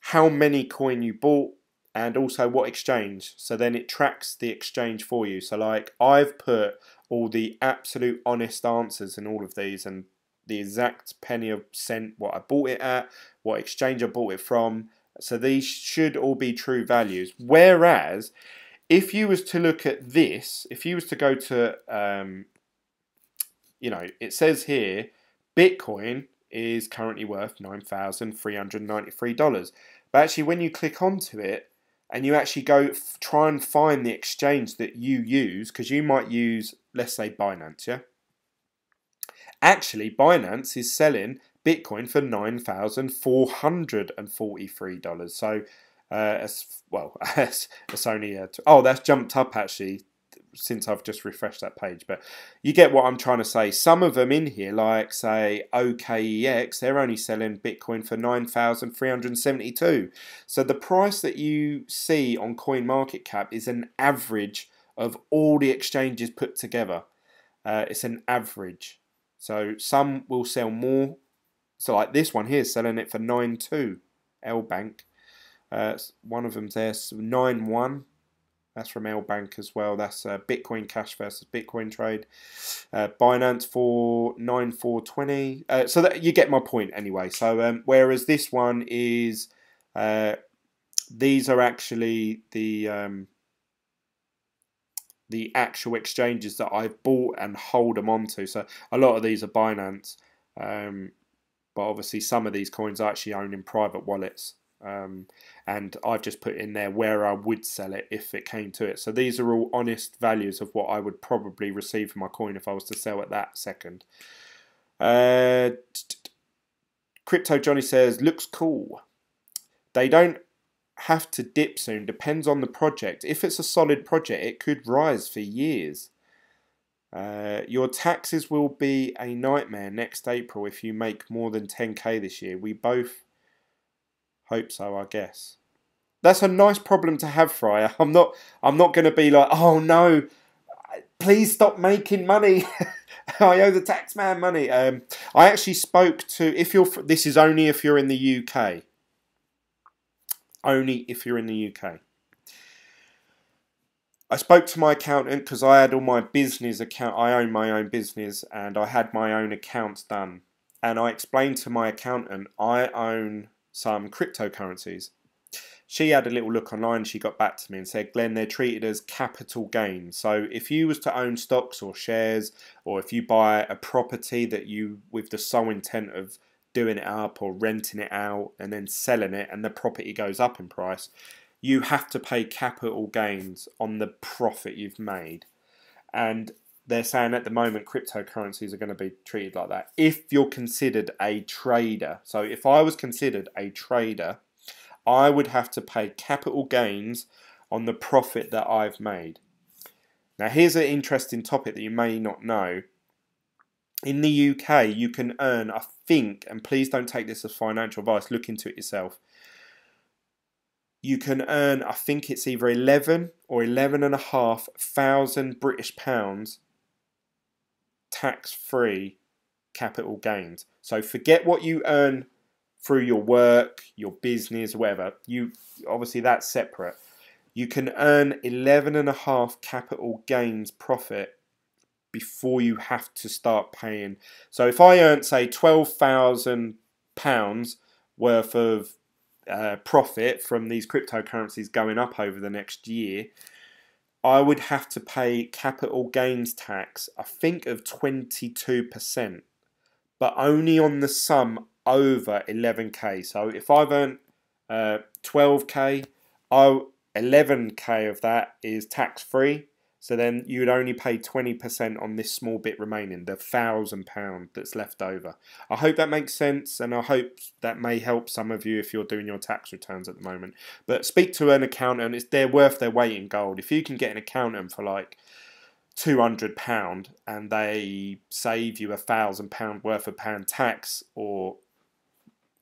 how many coin you bought, and also what exchange. So then it tracks the exchange for you. So like I've put all the absolute honest answers in all of these, and the exact penny of cent, what I bought it at, what exchange I bought it from. So these should all be true values. Whereas, if you was to look at this, if you was to go to, it says here, Bitcoin is currently worth $9,393. But actually, when you click onto it, and you actually go try and find the exchange that you use, because you might use, let's say, Binance, yeah? Actually, Binance is selling Bitcoin for $9,443. So, it's only that's jumped up actually since I've just refreshed that page. But you get what I'm trying to say. Some of them in here, like say OKEX, they're only selling Bitcoin for $9,372. So the price that you see on CoinMarketCap is an average of all the exchanges put together. It's an average. So some will sell more. So like this one here is selling it for 9.2. L Bank. One of them's there 9.1. That's from L Bank as well. That's Bitcoin Cash versus Bitcoin Trade. Binance for 9.420. So that you get my point anyway. So whereas this one is, these are actually the actual exchanges that I've bought and hold them onto. So a lot of these are Binance, but obviously some of these coins I actually own in private wallets, and I've just put in there where I would sell it if it came to it. So these are all honest values of what I would probably receive for my coin if I was to sell at that second. Crypto Johnny says, looks cool. They don't have to dip soon, depends on the project. If it's a solid project, it could rise for years. Your taxes will be a nightmare next April if you make more than 10k this year. We both hope so, I guess. That's a nice problem to have, Fryer. I'm not going to be like, oh no, please stop making money. I owe the tax man money. I actually spoke to, this is only if you're in the UK. Only if you're in the UK. I spoke to my accountant because I had all my business account. I own my own business and I had my own accounts done. and I explained to my accountant I own some cryptocurrencies. She had a little look online. She got back to me and said, Glenn, they're treated as capital gains. So if you was to own stocks or shares, or if you buy a property that you, with the sole intent of doing it up or renting it out and then selling it, and the property goes up in price, you have to pay capital gains on the profit you've made. And they're saying at the moment cryptocurrencies are going to be treated like that. If you're considered a trader, so if I was considered a trader, I would have to pay capital gains on the profit that I've made. Now here's an interesting topic that you may not know. In the UK, you can earn, I think, and please don't take this as financial advice, look into it yourself. You can earn, I think it's either 11 or 11,500 British pounds tax-free capital gains. So forget what you earn through your work, your business, whatever. You obviously that's separate. You can earn 11.5 capital gains profit before you have to start paying. So if I earned, say, £12,000 worth of profit from these cryptocurrencies going up over the next year, I would have to pay capital gains tax, I think, of 22%, but only on the sum over 11k. So if I've earned 12k, 11k of that is tax free. So then you would only pay 20% on this small bit remaining, the £1,000 that's left over. I hope that makes sense, and I hope that may help some of you if you're doing your tax returns at the moment. But speak to an accountant. They're worth their weight in gold. If you can get an accountant for like £200 and they save you £1,000 worth of pound tax, or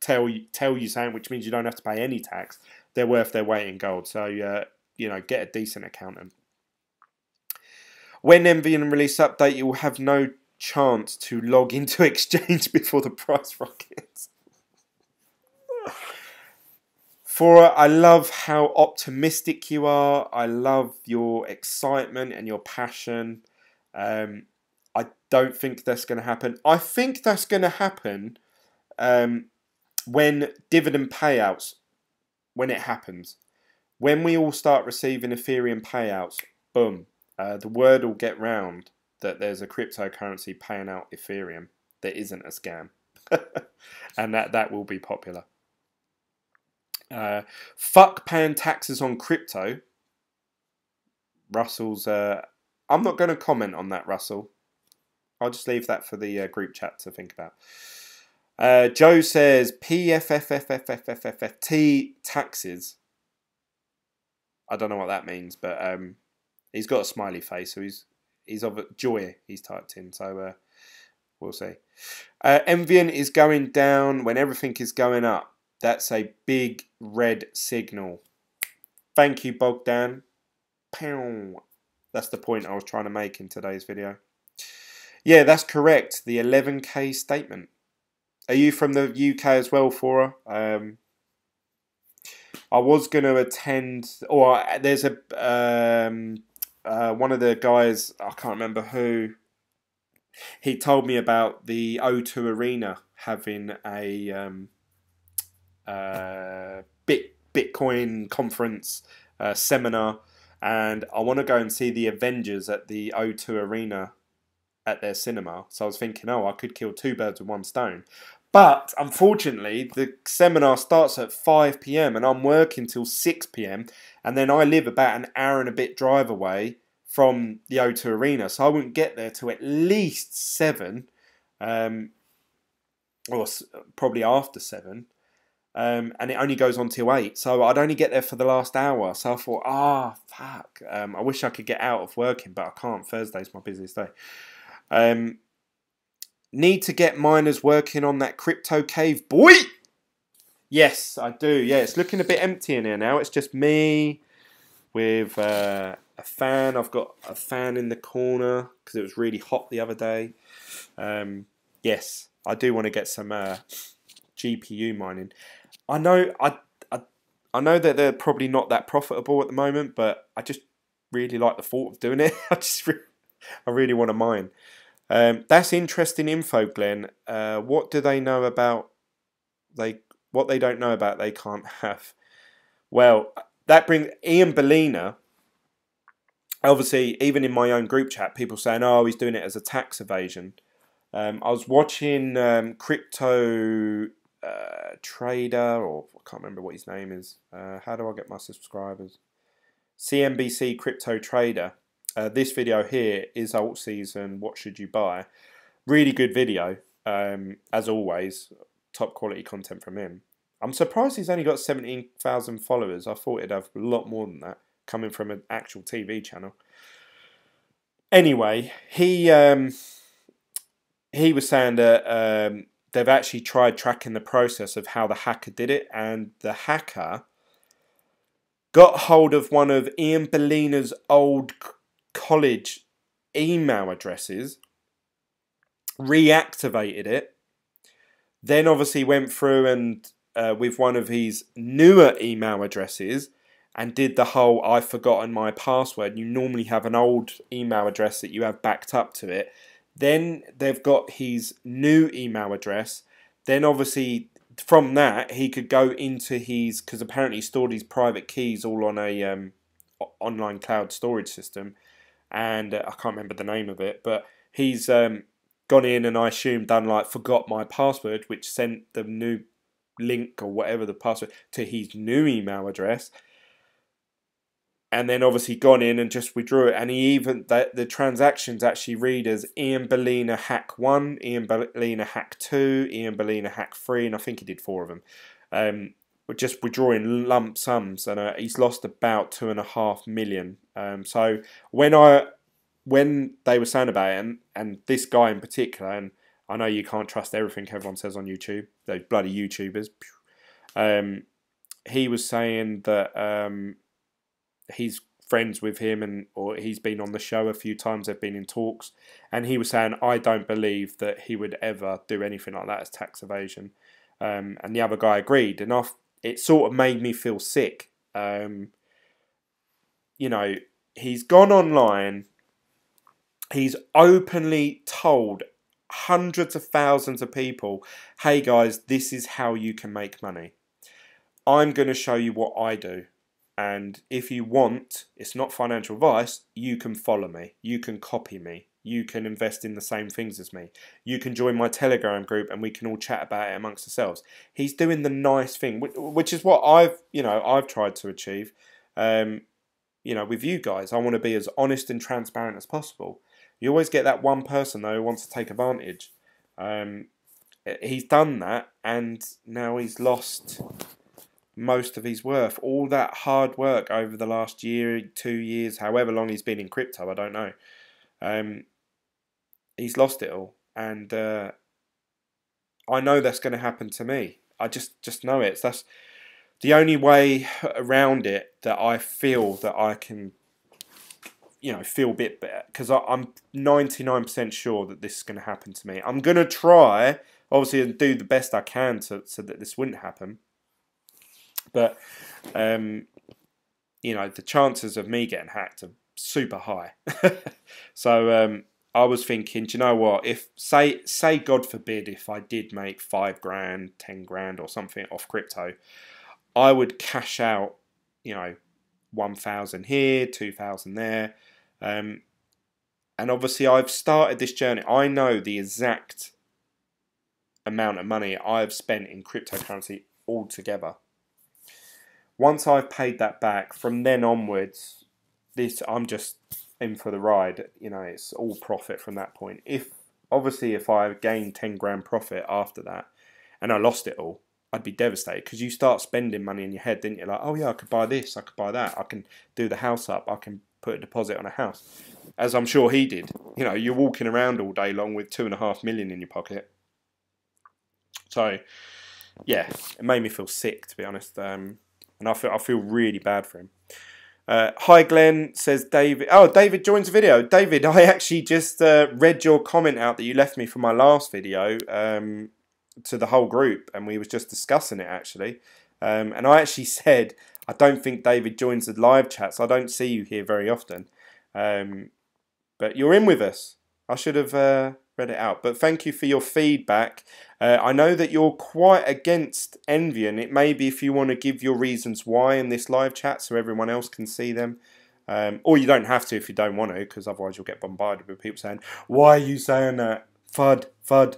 tell you something, which means you don't have to pay any tax, they're worth their weight in gold. So you know, get a decent accountant. When envion release update, you will have no chance to log into exchange before the price rockets. I love how optimistic you are. I love your excitement and your passion. I don't think that's going to happen. I think that's going to happen when dividend payouts, when it happens. When we all start receiving Ethereum payouts, boom. The word will get round that there's a cryptocurrency paying out Ethereum that isn't a scam. And that will be popular. Fuck paying taxes on crypto. Russell's... I'm not going to comment on that, Russell. I'll just leave that for the group chat to think about. Joe says PFFFFFFFT taxes. I don't know what that means, but... he's got a smiley face, so he's of joy, he's typed in, so we'll see. Envion is going down when everything is going up. That's a big red signal. Thank you, Bogdan. Pow. That's the point I was trying to make in today's video. Yeah, that's correct. The 11k statement. Are you from the UK as well, Fora? I was going to attend, or there's a... one of the guys, I can't remember who, he told me about the O2 Arena having a Bitcoin conference seminar, and I want to go and see the Avengers at the O2 Arena at their cinema. So I was thinking, oh, I could kill two birds with one stone. But unfortunately, the seminar starts at 5 PM and I'm working till 6 PM. And then I live about an hour and a bit drive away from the O2 Arena. So I wouldn't get there till at least 7. Or probably after 7. And it only goes on till 8. So I'd only get there for the last hour. So I thought, fuck. I wish I could get out of working, but I can't. Thursday's my busiest day. Need to get miners working on that crypto cave, boy. Yes, I do. Yeah, it's looking a bit empty in here now. It's just me with a fan. I've got a fan in the corner because it was really hot the other day. Yes, I do want to get some GPU mining. I know I know that they're probably not that profitable at the moment, but I just really like the thought of doing it. I really want to mine. That's interesting info, Glenn. What do they know about what they don't know about they can't have? Well, that brings Ian Bellina. Obviously, even in my own group chat, people saying, "Oh, he's doing it as a tax evasion." I was watching crypto trader, or I can't remember what his name is. How do I get my subscribers? CNBC crypto trader. This video here is alt season. What should you buy? Really good video, as always. Top quality content from him. I'm surprised he's only got 17,000 followers. I thought he'd have a lot more than that, coming from an actual TV channel. Anyway, he was saying that they've actually tried tracking the process of how the hacker did it, and the hacker got hold of one of Ian Bellina's old college email addresses, reactivated it, then obviously went through and with one of his newer email addresses and did the whole "I've forgotten my password." You normally have an old email address that you have backed up to it. Then they've got his new email address. Then obviously from that he could go into his, because apparently he stored his private keys all on a online cloud storage system, and I can't remember the name of it, but he's gone in and I assume done like "forgot my password," which sent the new link or whatever the password to his new email address, and then obviously gone in and just withdrew it. And he even the transactions actually read as Ian Bellina hack 1, Ian Bellina hack 2, Ian Bellina hack 3, and I think he did 4 of them. Just withdrawing lump sums, and he's lost about 2.5 million. So when they were saying about it, and this guy in particular, and I know you can't trust everything everyone says on YouTube, those bloody YouTubers. He was saying that he's friends with him, or he's been on the show a few times. They've been in talks, and he was saying, "I don't believe that he would ever do anything like that as tax evasion." And the other guy agreed, and it sort of made me feel sick. You know, he's gone online. He's openly told hundreds of thousands of people, "Hey guys, this is how you can make money. I'm going to show you what I do. And if you want, it's not financial advice, you can follow me. You can copy me. You can invest in the same things as me. You can join my Telegram group and we can all chat about it amongst ourselves." He's doing the nice thing, which is what I've tried to achieve. With you guys, I want to be as honest and transparent as possible. You always get that one person though who wants to take advantage. He's done that, and now he's lost most of his worth. All that hard work over the last year, 2 years, however long he's been in crypto, I don't know. He's lost it all, and I know that's going to happen to me. I just know it. That's the only way around it that I feel that I can, feel a bit better, because I'm 99% sure that this is going to happen to me. I'm going to try, obviously, and do the best I can so that this wouldn't happen. But, the chances of me getting hacked are super high. So I was thinking, do you know what? If, say God forbid, if I did make 5 grand, 10 grand or something off crypto, I would cash out, 1,000 here, 2,000 there. And obviously I've started this journey. I know the exact amount of money I've spent in cryptocurrency altogether. Once I've paid that back, from then onwards, I'm just in for the ride. It's all profit from that point. If I gained 10 grand profit after that, and I lost it all, I'd be devastated, because you start spending money in your head, didn't you? Like, oh yeah, I could buy this, I could buy that, I can do the house up, I can put a deposit on a house, as I'm sure he did. You're walking around all day long with 2.5 million in your pocket. So yeah, it made me feel sick, to be honest. And I feel really bad for him. Hi Glenn, says David. Oh, David joins the video. David, I actually just read your comment out that you left me for my last video to the whole group, and we was just discussing it actually. And I actually said I don't think David joins the live chats. I don't see you here very often. But you're in with us. I should have read it out. But thank you for your feedback. I know that you're quite against envion. It may be if you want to give your reasons why in this live chat so everyone else can see them. Or you don't have to if you don't want to, because otherwise you'll get bombarded with people saying, why are you saying that? FUD, FUD.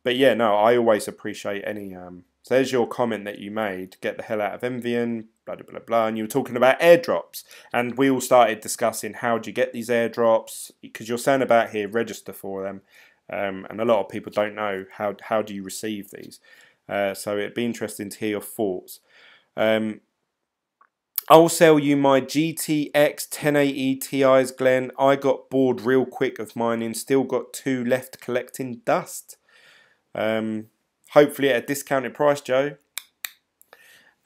But yeah, no, I always appreciate any... So there's your comment that you made. Get the hell out of envion, blah, blah, blah, blah. And you were talking about airdrops. And we all started discussing how do you get these airdrops. Because you're saying about here, register for them. And a lot of people don't know how do you receive these. So it'd be interesting to hear your thoughts. I'll sell you my GTX 1080 Ti's, Glenn. I got bored real quick of mining. Still got 2 left collecting dust. Hopefully at a discounted price, Joe.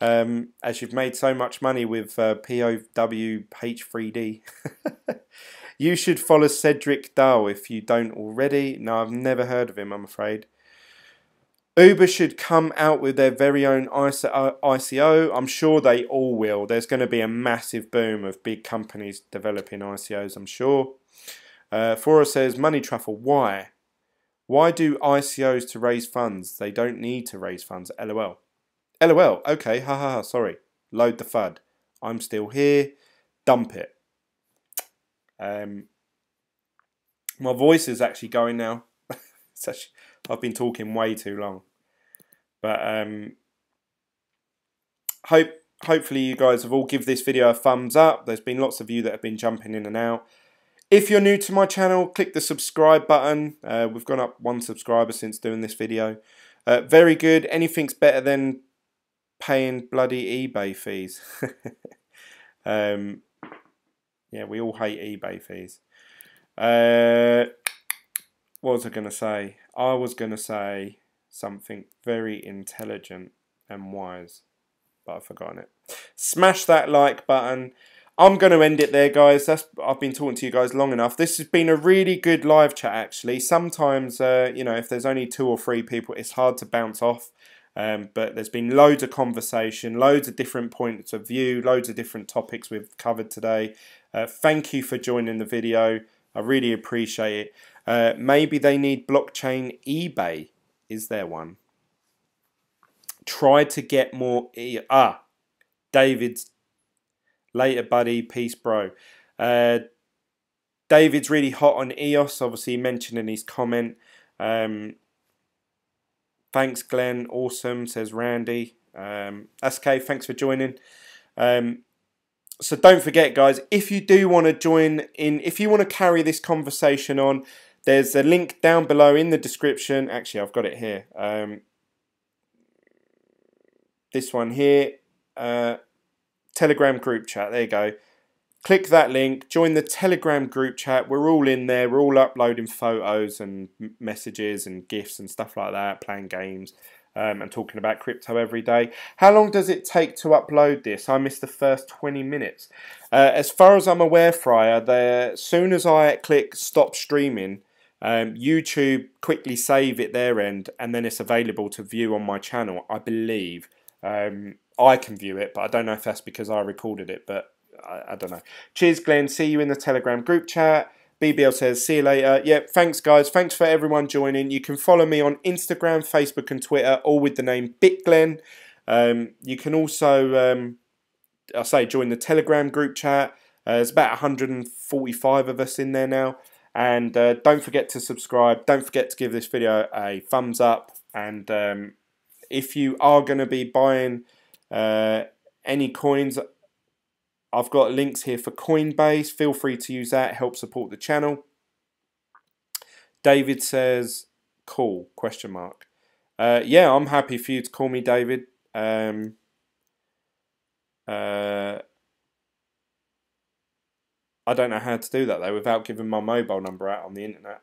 As you've made so much money with POW H3D. You should follow Cedric Dahl if you don't already. No, I've never heard of him, I'm afraid. Uber should come out with their very own ICO. I'm sure they all will. There's going to be a massive boom of big companies developing ICOs, I'm sure. Fora says, Money Truffle, why? Why do ICOs to raise funds? They don't need to raise funds. LOL. LOL. Okay. Ha ha ha. Sorry. Load the FUD. I'm still here. Dump it. My voice is actually going now. I've been talking way too long. But hopefully you guys have all give this video a thumbs up. There's been lots of you that have been jumping in and out. If you're new to my channel, click the subscribe button. We've gone up 1 subscriber since doing this video. Very good. Anything's better than paying bloody eBay fees. Yeah, we all hate eBay fees. What was I going to say? I was going to say something very intelligent and wise, but I've forgotten it. Smash that like button. I'm going to end it there, guys. I've been talking to you guys long enough. This has been a really good live chat, actually. Sometimes, you know, if there's only 2 or 3 people, it's hard to bounce off. But there's been loads of conversation, loads of different points of view, loads of different topics we've covered today. Thank you for joining the video. I really appreciate it. Maybe they need blockchain eBay. Is there one? Try to get more... David's... Later, buddy. Peace, bro. David's really hot on EOS. Obviously, he mentioned in his comment. Thanks, Glenn. Awesome, says Randy. That's okay. Thanks for joining. So don't forget, guys, if you do want to join in, if you want to carry this conversation on, there's a link down below in the description. Actually, I've got it here. This one here. Telegram group chat. There you go. Click that link. Join the Telegram group chat. We're all in there. We're all uploading photos and messages and GIFs and stuff like that. Playing games and talking about crypto every day. How long does it take to upload this? I missed the first 20 minutes. As far as I'm aware, Fryer, as soon as I click stop streaming, YouTube quickly save it their end, and then it's available to view on my channel, I believe. I can view it, but I don't know if that's because I recorded it, but I don't know. Cheers, Glenn. See you in the Telegram group chat. BBL says, see you later. Yep, thanks, guys. Thanks for everyone joining. You can follow me on Instagram, Facebook, and Twitter, all with the name BitGlen. You can also, I say, join the Telegram group chat. There's about 145 of us in there now. And don't forget to subscribe. Don't forget to give this video a thumbs up. And if you are going to be buying any coins, I've got links here for Coinbase. Feel free to use that. Help support the channel. David says, cool, question mark. Yeah, I'm happy for you to call me David. I don't know how to do that, though, without giving my mobile number out on the internet.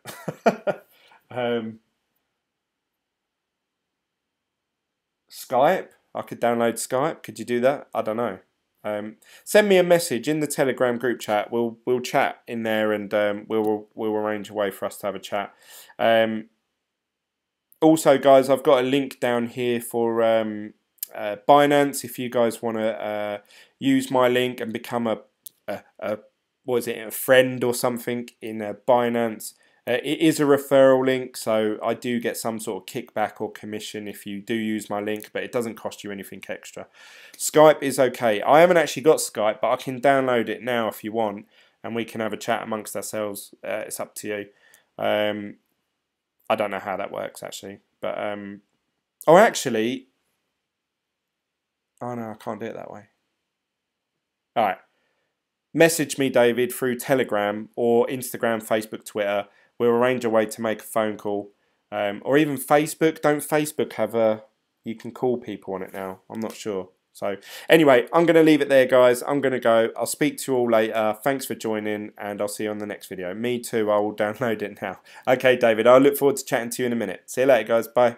Skype? I could download Skype. Could you do that? I don't know. Send me a message in the Telegram group chat. We'll chat in there, and we'll arrange a way for us to have a chat. Also, guys, I've got a link down here for Binance. If you guys want to use my link and become a was it a friend or something in Binance. It is a referral link, so I do get some sort of kickback or commission if you do use my link, but it doesn't cost you anything extra. Skype is okay. I haven't actually got Skype, but I can download it now if you want, and we can have a chat amongst ourselves. It's up to you. I don't know how that works actually, but oh, actually, oh no, I can't do it that way. All right. Message me, David, through Telegram or Instagram, Facebook, Twitter. We'll arrange a way to make a phone call. Or even Facebook. Don't Facebook have a... You can call people on it now. I'm not sure. So anyway, I'm going to leave it there, guys. I'm going to go. I'll speak to you all later. Thanks for joining, and I'll see you on the next video. Me too. I will download it now. Okay, David. I'll look forward to chatting to you in a minute. See you later, guys. Bye.